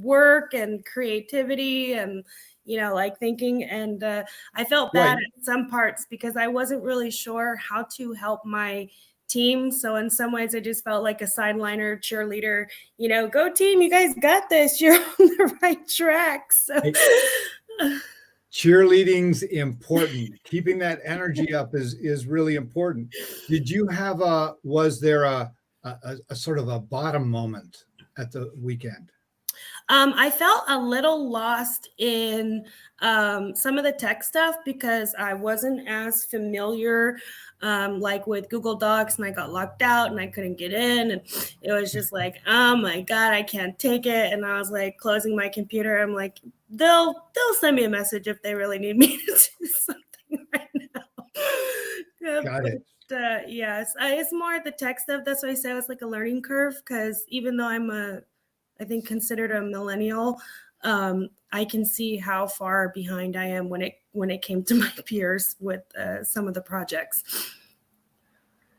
work and creativity and like thinking, and I felt bad at some parts because I wasn't really sure how to help my team. So in some ways I just felt like a sideliner cheerleader, go team, you guys got this, you're on the right track. So cheerleading's important. Keeping that energy up is really important. Did you have was there a sort of a bottom moment at the weekend? I felt a little lost in some of the tech stuff because I wasn't as familiar like with Google Docs, and I got locked out and I couldn't get in, and it was just like, oh my God, I can't take it. And I was like closing my computer. I'm like, they'll send me a message if they really need me to do something right now. Got it. Yes, it's more the tech stuff. That's why I say it was like a learning curve because even though I'm I think considered a millennial, I can see how far behind I am when it came to my peers with some of the projects.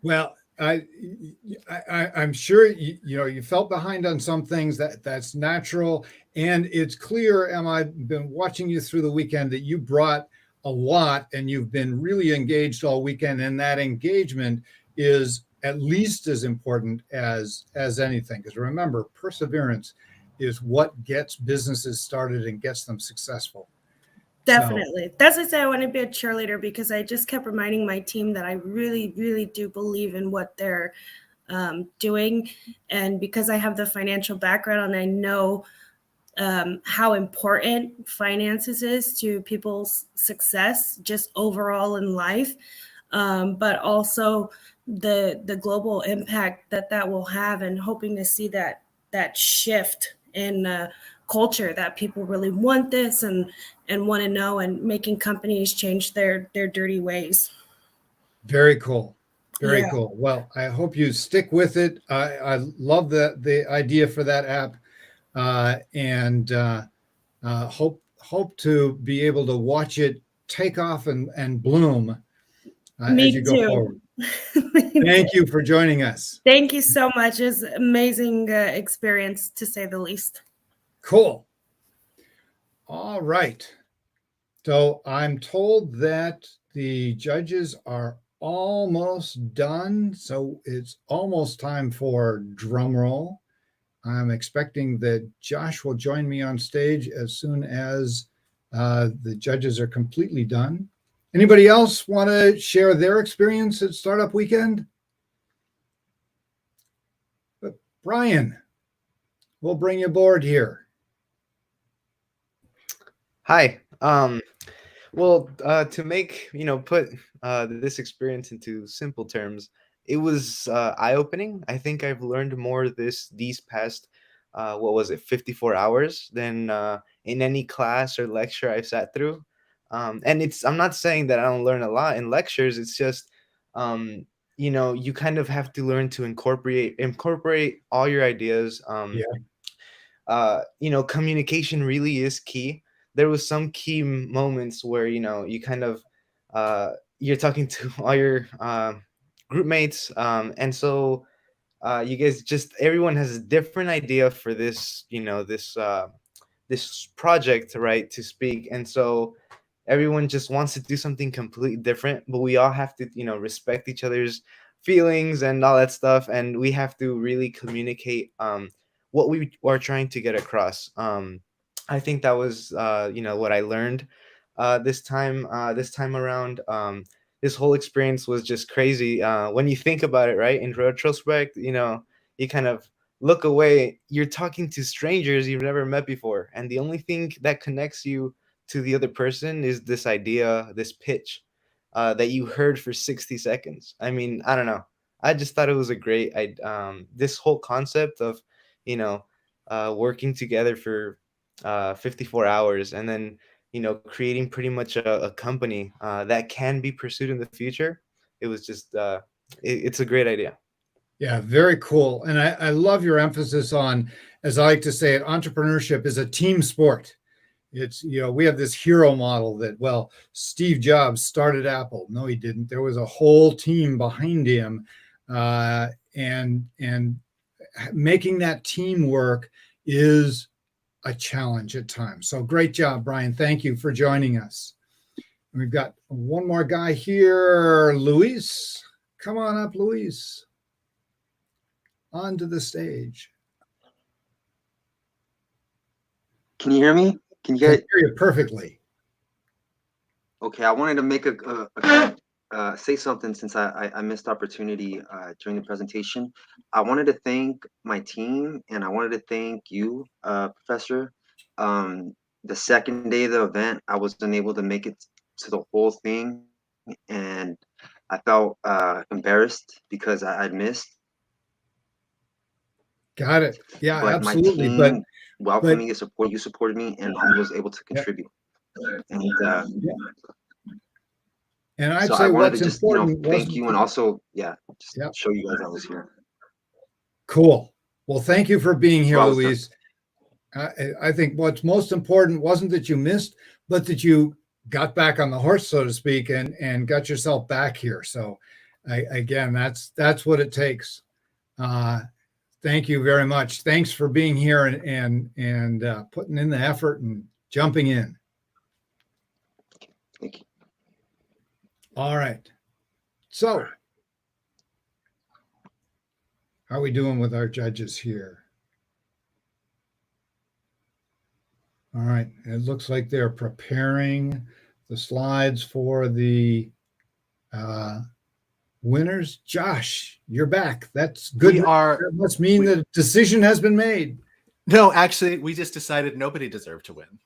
Well, I'm sure you felt behind on some things. That's natural, and it's clear, Emma, I've been watching you through the weekend that you brought a lot, and you've been really engaged all weekend, and that engagement is at least as important as anything. Because remember, perseverance is what gets businesses started and gets them successful. Definitely. So, that's why I say I want to be a cheerleader because I just kept reminding my team that I really, really do believe in what they're doing. And because I have the financial background and I know how important finances is to people's success, just overall in life, but also the global impact that will have, and hoping to see that shift in culture, that people really want this and want to know, and making companies change their dirty ways. Very cool. Very Yeah. cool. Well, I hope you stick with it. I love the idea for that app, and hope to be able to watch it take off and bloom Me as you go too. forward. Thank you for joining us. Thank you so much. It's an amazing experience, to say the least. Cool. All right. So I'm told that the judges are almost done. So it's almost time for drum roll. I'm expecting that Josh will join me on stage as soon as the judges are completely done. Anybody else want to share their experience at Startup Weekend? But Brian, we'll bring you aboard here. Hi. Well, to make, put this experience into simple terms, it was eye-opening. I think I've learned more these past, 54 hours than in any class or lecture I've sat through. And I'm not saying that I don't learn a lot in lectures. It's just, you kind of have to learn to incorporate all your ideas. Communication really is key. There was some key moments where, you kind of, you're talking to all your group mates. And so you guys everyone has a different idea for this, this project, right, to speak. And so everyone just wants to do something completely different, but we all have to, respect each other's feelings and all that stuff. And we have to really communicate what we are trying to get across. I think that was, what I learned this time around. This whole experience was just crazy. When you think about it, right, in retrospect, you kind of look away. You're talking to strangers you've never met before, and the only thing that connects you to the other person is this idea, this pitch that you heard for 60 seconds. I mean, I don't know. I just thought it was a great, this whole concept of, working together for 54 hours and then, creating pretty much a company that can be pursued in the future. It was just, it's a great idea. Yeah, very cool. And I love your emphasis on, as I like to say it, entrepreneurship is a team sport. It's, we have this hero model that, well, Steve Jobs started Apple. No, he didn't. There was a whole team behind him. And making that team work is a challenge at times. So great job, Brian. Thank you for joining us. We've got one more guy here, Luis. Come on up, Luis. Onto the stage. Can you hear me? Can you I get hear you perfectly? Okay, I wanted to make say something since I missed opportunity during the presentation. I wanted to thank my team and I wanted to thank you, Professor. The second day of the event, I wasn't able to make it to the whole thing, and I felt embarrassed because I'd missed. Got it. Yeah, but absolutely. My team welcomed me, you supported me, and I was able to contribute. And and I'd so say I wanted what's to just important. thank you, and also show you guys I was here. Cool. Well, thank you for being here, Well, Luis. I think what's most important wasn't that you missed, but that you got back on the horse, so to speak, and got yourself back here. So again, that's what it takes. Thank you very much. Thanks for being here and putting in the effort and jumping in. Thank you. All right. So how are we doing with our judges here? All right. It looks like they're preparing the slides for the winners. Josh, you're back. That's good. That must mean that a decision has been made. No, actually, we just decided nobody deserved to win.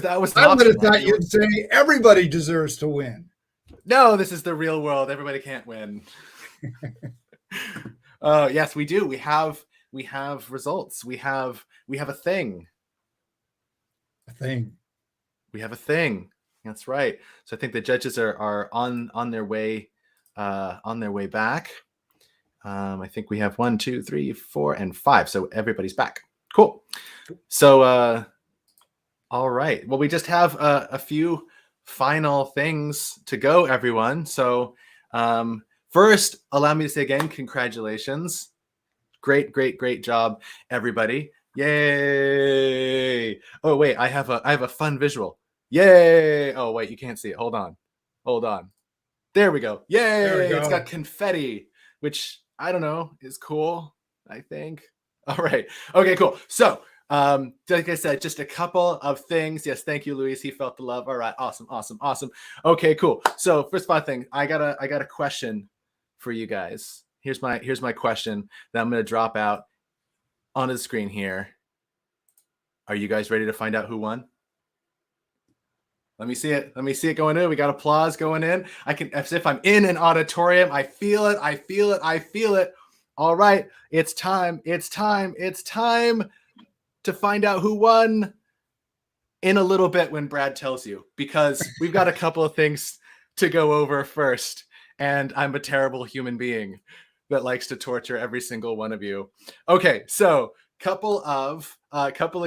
I would have thought you'd say everybody deserves to win. No, this is the real world. Everybody can't win. Yes, we do. We have results. We have a thing. A thing. We have a thing. That's right. So I think the judges are on their way back. I think we have 1, 2, 3, 4, and 5. So everybody's back. Cool. So all right. Well, we just have a few final things to go, everyone. So first, allow me to say again, congratulations. Great job, everybody. Yay. Oh, wait, I have a fun visual. Yay. Oh, wait, you can't see it. Hold on. There we go. Yay. There we go. It's got confetti, which I don't know is cool, I think. All right. Okay, cool. So like I said, just a couple of things. Yes, thank you, Luis. He felt the love. All right, awesome. Okay, cool. So first thing, I got a question for you guys. Here's my question that I'm going to drop out onto the screen here. Are you guys ready to find out who won? Let me see it going in. We got applause going in. I can, as if I'm in an auditorium. I feel it. All right, it's time to find out who won in a little bit when Brad tells you, because we've got a couple of things to go over first. And I'm a terrible human being that likes to torture every single one of you. Okay, so couple of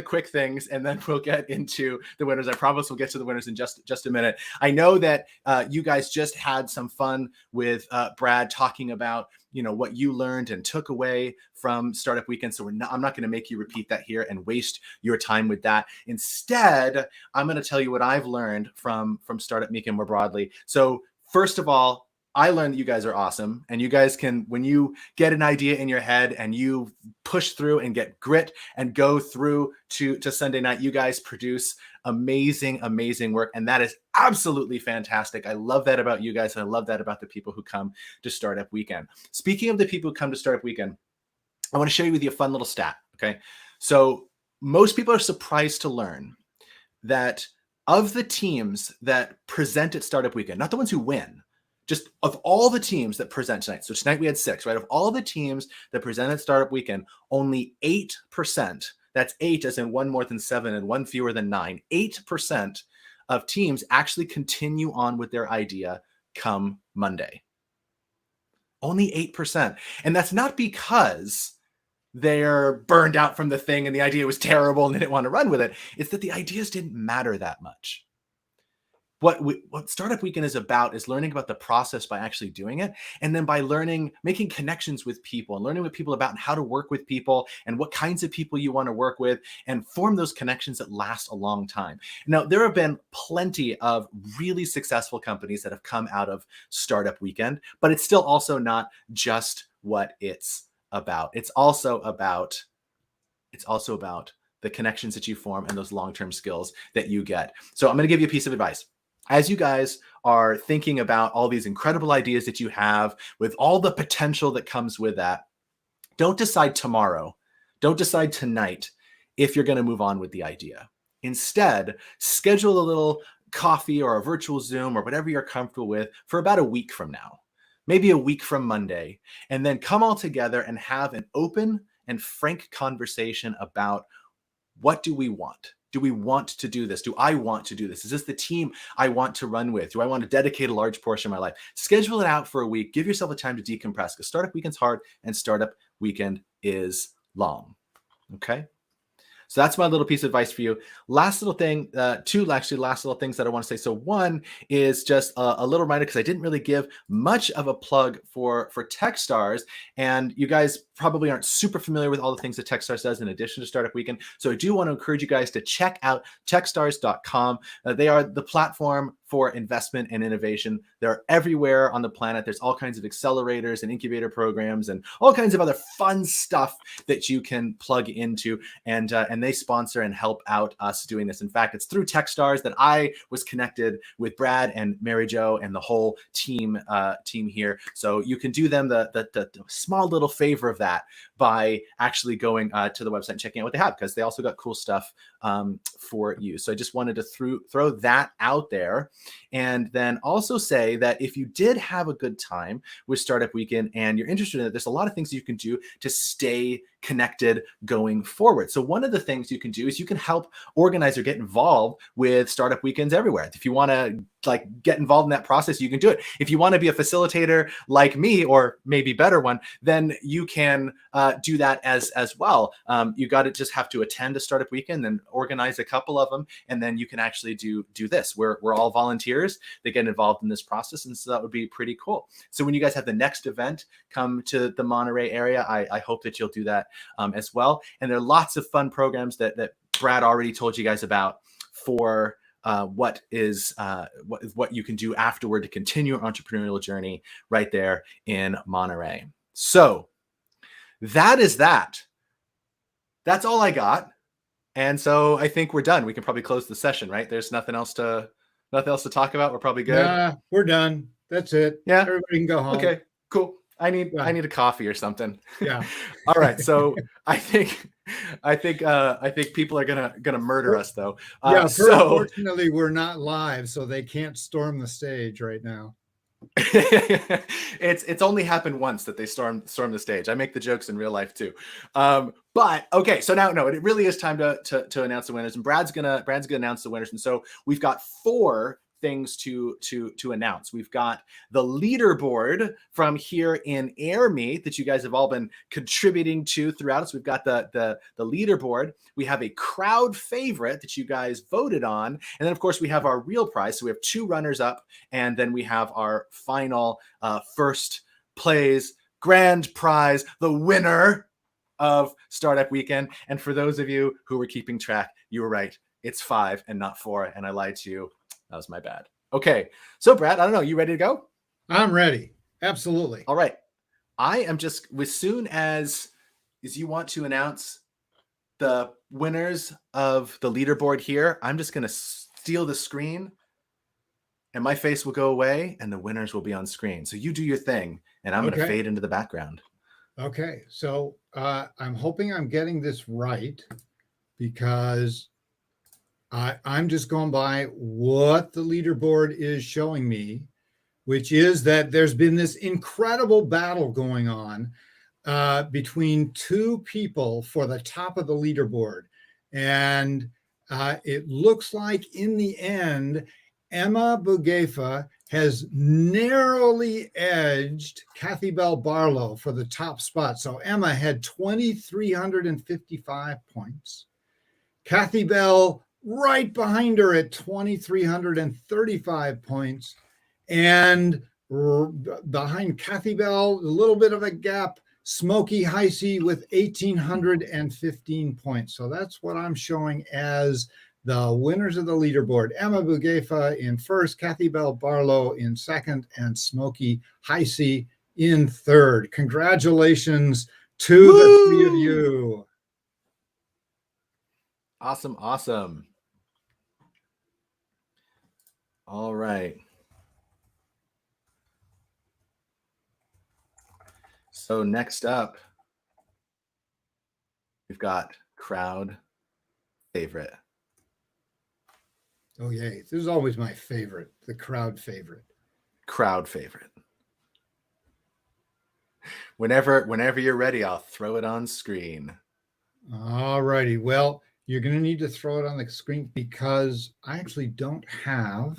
quick things, and then we'll get into the winners. I promise we'll get to the winners in just a minute. I know that you guys just had some fun with Brad talking about what you learned and took away from Startup Weekend. So I'm not going to make you repeat that here and waste your time with that. Instead, I'm going to tell you what I've learned from Startup Weekend more broadly. So first of all, I learned that you guys are awesome, and you guys can, when you get an idea in your head and you push through and get grit and go through to Sunday night, you guys produce amazing work. And that is absolutely fantastic. I love that about you guys. And I love that about the people who come to Startup Weekend. Speaking of the people who come to Startup Weekend, I want to share you with you a fun little stat. Okay. So most people are surprised to learn that of the teams that present at Startup Weekend, not the ones who win, just of all the teams that present tonight. So tonight we had 6, right? Of all the teams that presented Startup Weekend, only 8%, that's 8 as in 1 more than 7 and 1 fewer than 9, 8% of teams actually continue on with their idea come Monday. Only 8%. And that's not because they're burned out from the thing and the idea was terrible and they didn't want to run with it. It's that the ideas didn't matter that much. What Startup Weekend is about is learning about the process by actually doing it. And then by making connections with people and learning with people about how to work with people and what kinds of people you want to work with and form those connections that last a long time. Now, there have been plenty of really successful companies that have come out of Startup Weekend, but it's still also not just what it's about. It's also about the connections that you form and those long-term skills that you get. So I'm going to give you a piece of advice. As you guys are thinking about all these incredible ideas that you have with all the potential that comes with that, don't decide tomorrow, don't decide tonight if you're going to move on with the idea. Instead, schedule a little coffee or a virtual Zoom or whatever you're comfortable with for about a week from now, maybe a week from Monday, and then come all together and have an open and frank conversation about what do we want? Do we want to do this? Do I want to do this? Is this the team I want to run with? Do I want to dedicate a large portion of my life? Schedule it out for a week. Give yourself a time to decompress, because Startup Weekend's hard and Startup Weekend is long. Okay? So that's my little piece of advice for you. Last little thing, two last little things that I want to say. So one is just a little reminder, because I didn't really give much of a plug for Techstars, and you guys probably aren't super familiar with all the things that Techstars does in addition to Startup Weekend. So I do want to encourage you guys to check out techstars.com. They are the platform for investment and innovation. They're everywhere on the planet. There's all kinds of accelerators and incubator programs and all kinds of other fun stuff that you can plug into. And they sponsor and help out us doing this. In fact, it's through Techstars that I was connected with Brad and Mary Jo and the whole team here. So you can do them the small little favor of that by actually going to the website and checking out what they have, because they also got cool stuff for you. So I just wanted to throw that out there. And then also say that if you did have a good time with Startup Weekend and you're interested in it, there's a lot of things you can do to stay connected going forward. So one of the things you can do is you can help organize or get involved with startup weekends everywhere. If you want to get involved in that process, you can do it. If you want to be a facilitator like me, or maybe better one, then you can do that as well. You got to just have to attend a startup weekend, then organize a couple of them, and then you can actually do this. We're all volunteers that get involved in this process, and so that would be pretty cool. So when you guys have the next event come to the Monterey area, I hope that you'll do that as well. And there are lots of fun programs that Brad already told you guys about for what you can do afterward to continue your entrepreneurial journey right there in Monterey. So that is that. That's all I got. And so I think we're done. We can probably close the session, right? There's nothing else to talk about. We're probably good. Yeah, we're done. That's it. Yeah. Everybody can go home. Okay, cool. I need a coffee or something. Yeah. All right. So I think people are gonna murder us though. Fortunately, we're not live, so they can't storm the stage right now. It's only happened once that they storm the stage. I make the jokes in real life too. But okay, so now it really is time to announce the winners, and Brad's gonna announce the winners. And so we've got 4 things to announce. We've got the leaderboard from here in AirMe that you guys have all been contributing to throughout. So we've got the leaderboard. We have a crowd favorite that you guys voted on, and then of course we have our real prize. So we have 2 runners up, and then we have our final first place grand prize, the winner of Startup Weekend. And for those of you who were keeping track, you were right. It's 5 and not 4, and I lied to you. That was my bad. Okay. So Brad, I don't know. You ready to go? I'm ready. Absolutely. All right. I am just, as soon as you want to announce the winners of the leaderboard here, I'm just going to steal the screen and my face will go away and the winners will be on screen. So you do your thing and I'm going to fade into the background. Okay. So I'm hoping I'm getting this right, because I'm just going by what the leaderboard is showing me, which is that there's been this incredible battle going on between 2 people for the top of the leaderboard. And it looks like in the end, Emma Bugefa has narrowly edged Kathy Bell Barlow for the top spot. So Emma had 2,355 points. Kathy Bell right behind her at 2,335 points. And behind Kathy Bell, a little bit of a gap, Smokey Heisey with 1,815 points. So that's what I'm showing as the winners of the leaderboard. Emma Bugefa in first, Kathy Bell Barlow in second, and Smokey Heisey in third. Congratulations to the 3 of you. Awesome. Awesome. All right. So next up, we've got crowd favorite. Oh, yay. This is always my favorite, the crowd favorite. Crowd favorite. Whenever you're ready, I'll throw it on screen. All righty. Well, you're going to need to throw it on the screen because I actually don't have.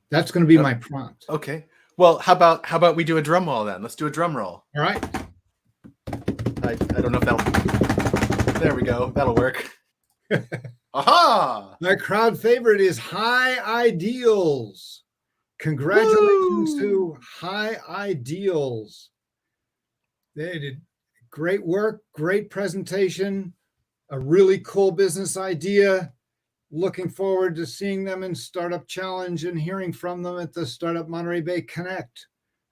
That's going to be my prompt. Okay. Well, how about we do a drum roll then? Let's do a drum roll. All right. I don't know if that'll. There we go. That'll work. Aha! My crowd favorite is High Ideals. Congratulations to High Ideals. They did great work, great presentation, a really cool business idea. Looking forward to seeing them in Startup Challenge and hearing from them at the Startup Monterey Bay Connect.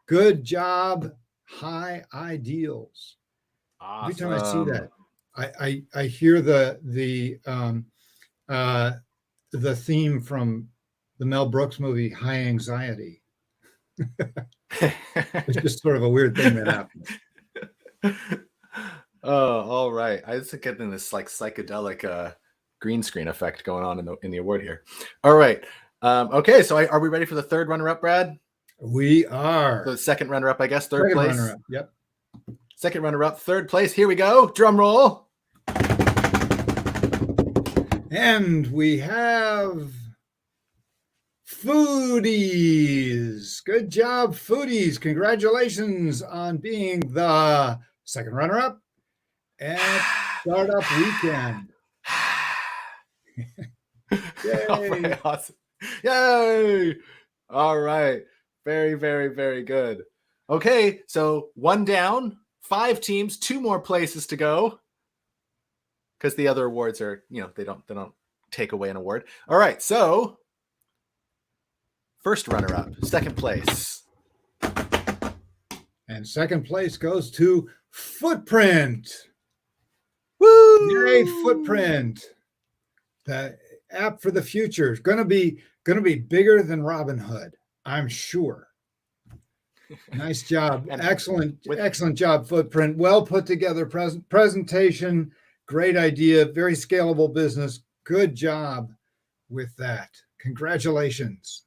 Good job, High Ideals. Awesome. Every time I see that, I hear the theme from the Mel Brooks movie High Anxiety. It's just sort of a weird thing that happened. Oh, all right. I was getting this like psychedelic green screen effect going on in the award here. All right. Okay. So are we ready for the third runner-up, Brad? We are. The second runner-up, I guess. Third place. Runner-up. Yep. Second runner-up, third place. Here we go. Drum roll. And we have Foodies. Good job, Foodies. Congratulations on being the second runner-up at Startup Weekend. Yay. All right, awesome. Yay. All right. Very, very, very good. Okay, so 1 down, 5 teams, 2 more places to go. Because the other awards are, they don't take away an award. All right, so first runner-up, second place. And second place goes to Footprint. Woo! Yay, Footprint. The app for the future is going to be bigger than Robinhood, I'm sure. Nice job. Excellent job, Footprint. Well put together presentation. Great idea. Very scalable business. Good job with that. Congratulations.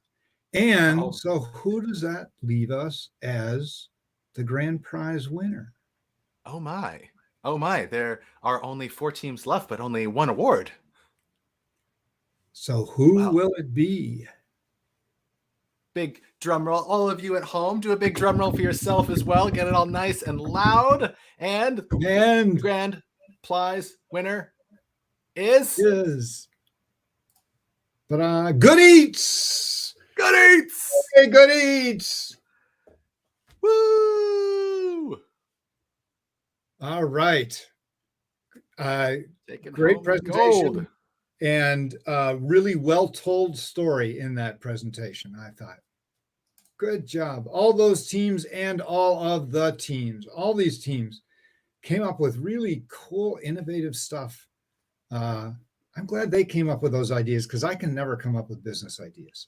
And so who does that leave us as the grand prize winner? Oh my. There are only 4 teams left, but only 1 award. So who will it be? Big drum roll. All of you at home, do a big drum roll for yourself as well. Get it all nice and loud. And grand prize winner is but Good Eats. Good Eats. Hey, Good Eats. Woo! All right. Great presentation. And really well-told story in that presentation, I thought. Good job. All those teams and all of the teams, all these teams came up with really cool, innovative stuff. I'm glad they came up with those ideas because I can never come up with business ideas.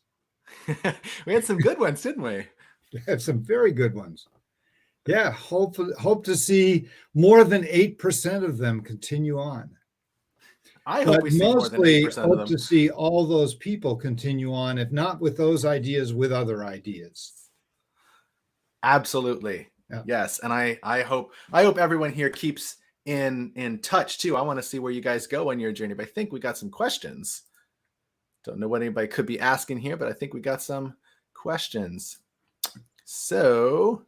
We had some good ones, didn't we? We had some very good ones. Yeah, hope to see more than 8% of them continue on. I hope we see more than 8% of them. Hope to see all those people continue on, if not with those ideas, with other ideas. Absolutely. Yeah. Yes. And I hope everyone here keeps in touch too. I want to see where you guys go on your journey, but I think we got some questions. Don't know what anybody could be asking here, but I think we got some questions. So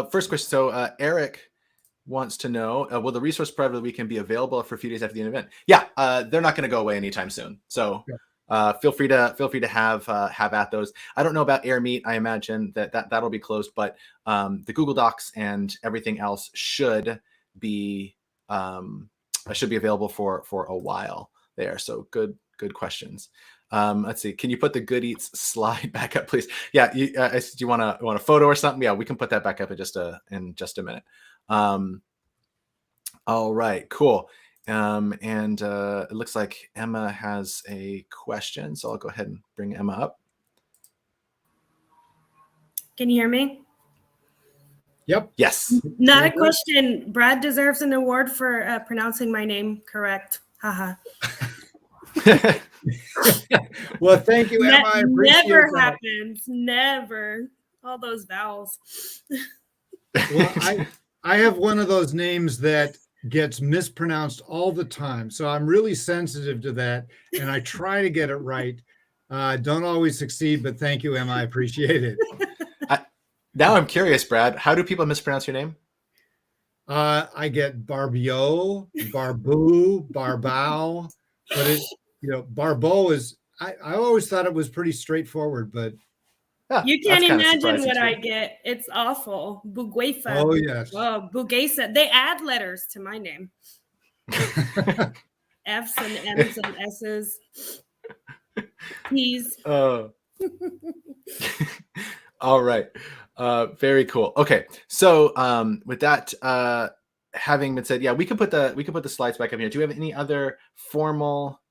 first question. So Eric wants to know, will the resource part of the weekend be available for a few days after the event? Yeah, they're not going to go away anytime soon. So feel free to have at those. I don't know about Air Meet. I imagine that'll be closed, but the Google Docs and everything else should be available for a while there. So good questions. Let's see. Can you put the Good Eats slide back up, please? Yeah. Do you want a photo or something? Yeah, we can put that back up in just a minute. All right, cool. And it looks like Emma has a question, so I'll go ahead and bring Emma up. Can you hear me? Yep. Yes. Not a question. Brad deserves an award for pronouncing my name correct. Haha. Well, thank you, Emma. I appreciate never that. happens. Never. All those vowels. Well, I have one of those names that gets mispronounced all the time. So I'm really sensitive to that. And I try to get it right. Don't always succeed, but thank you, Emma. I appreciate it. Now I'm curious, Brad. How do people mispronounce your name? I get Barbio, Barbu, Barbao. But Barbeau is, I always thought it was pretty straightforward, but you can't imagine what I get. It's awful. Buguefa. Oh, yes. Oh, Bugesa. They add letters to my name. F's and M's and S's. P's. All right. Very cool. Okay. So with that having been said, yeah, we can put the slides back up here. Do we have any other formal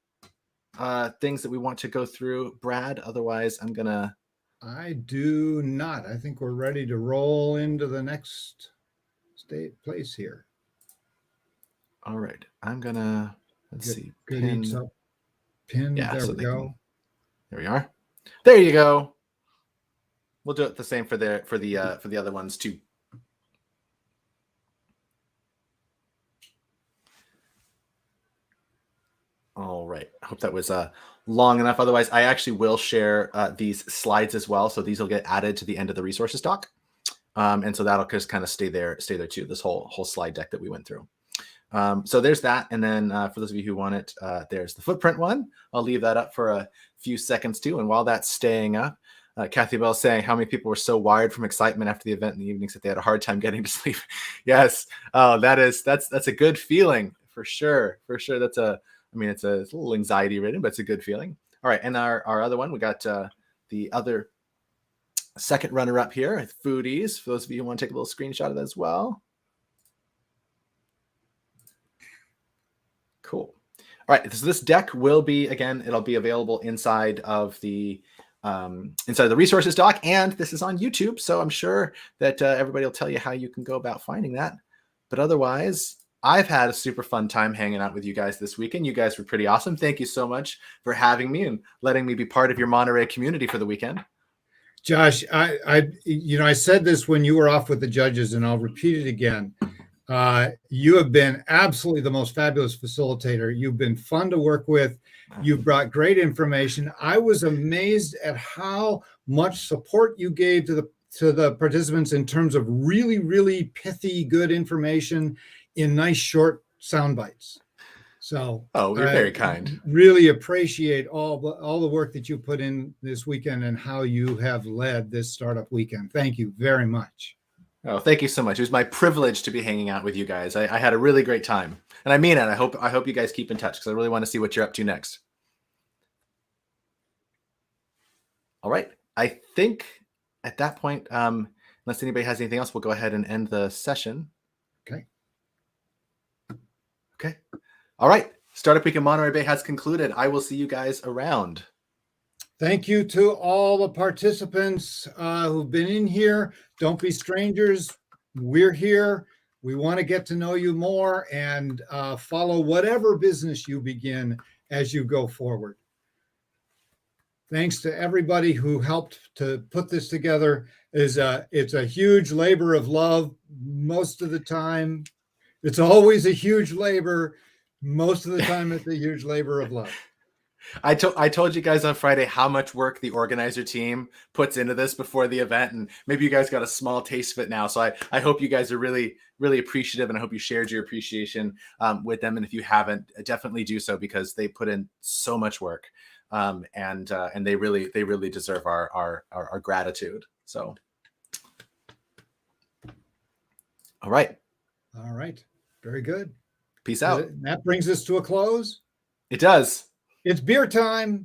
things that we want to go through, Brad? Otherwise, I do not. I think we're ready to roll into the next place here. All right. Let's see. Good Eats up. Pin. Yeah, there we go. There we are. There you go. We'll do it the same for the other ones too. right. I hope that was long enough. Otherwise, I actually will share these slides as well. So these will get added to the end of the resources doc. And so that'll just kind of stay there too, this whole slide deck that we went through. So there's that. And then for those of you who want it, there's the footprint one. I'll leave that up for a few seconds too. And while that's staying up, Kathy Bell saying how many people were so wired from excitement after the event in the evenings that they had a hard time getting to sleep. Yes. Oh, that's a good feeling for sure. For sure. It's a little anxiety ridden, but it's a good feeling. All right. And our other one, we got the other second runner up here, Foodies. For those of you who want to take a little screenshot of that as well. Cool. All right. So this deck will be, again, it'll be available inside of the resources doc, and this is on YouTube. So I'm sure that everybody will tell you how you can go about finding that. But otherwise, I've had a super fun time hanging out with you guys this weekend. You guys were pretty awesome. Thank you so much for having me and letting me be part of your Monterey community for the weekend. Josh, I said this when you were off with the judges, and I'll repeat it again. You have been absolutely the most fabulous facilitator. You've been fun to work with. You've brought great information. I was amazed at how much support you gave to the participants in terms of really, really pithy, good information in nice short sound bites. So, you're very kind. Really appreciate all the work that you put in this weekend and how you have led this startup weekend. Thank you very much. Oh, thank you so much. It was my privilege to be hanging out with you guys. I had a really great time, and I mean it. I hope you guys keep in touch because I really want to see what you're up to next. All right. I think at that point, unless anybody has anything else, we'll go ahead and end the session. Okay. All right. Startup Week in Monterey Bay has concluded. I will see you guys around. Thank you to all the participants who've been in here. Don't be strangers. We're here. We want to get to know you more and follow whatever business you begin as you go forward. Thanks to everybody who helped to put this together. It's a huge labor of love most of the time. It's always a huge labor. Most of the time, it's a huge labor of love. I told you guys on Friday how much work the organizer team puts into this before the event, and maybe you guys got a small taste of it now. So I hope you guys are really, really appreciative, and I hope you shared your appreciation with them. And if you haven't, definitely do so because they put in so much work, and they really deserve our gratitude. So, all right, very good. Peace out. That brings us to a close. It does. It's beer time.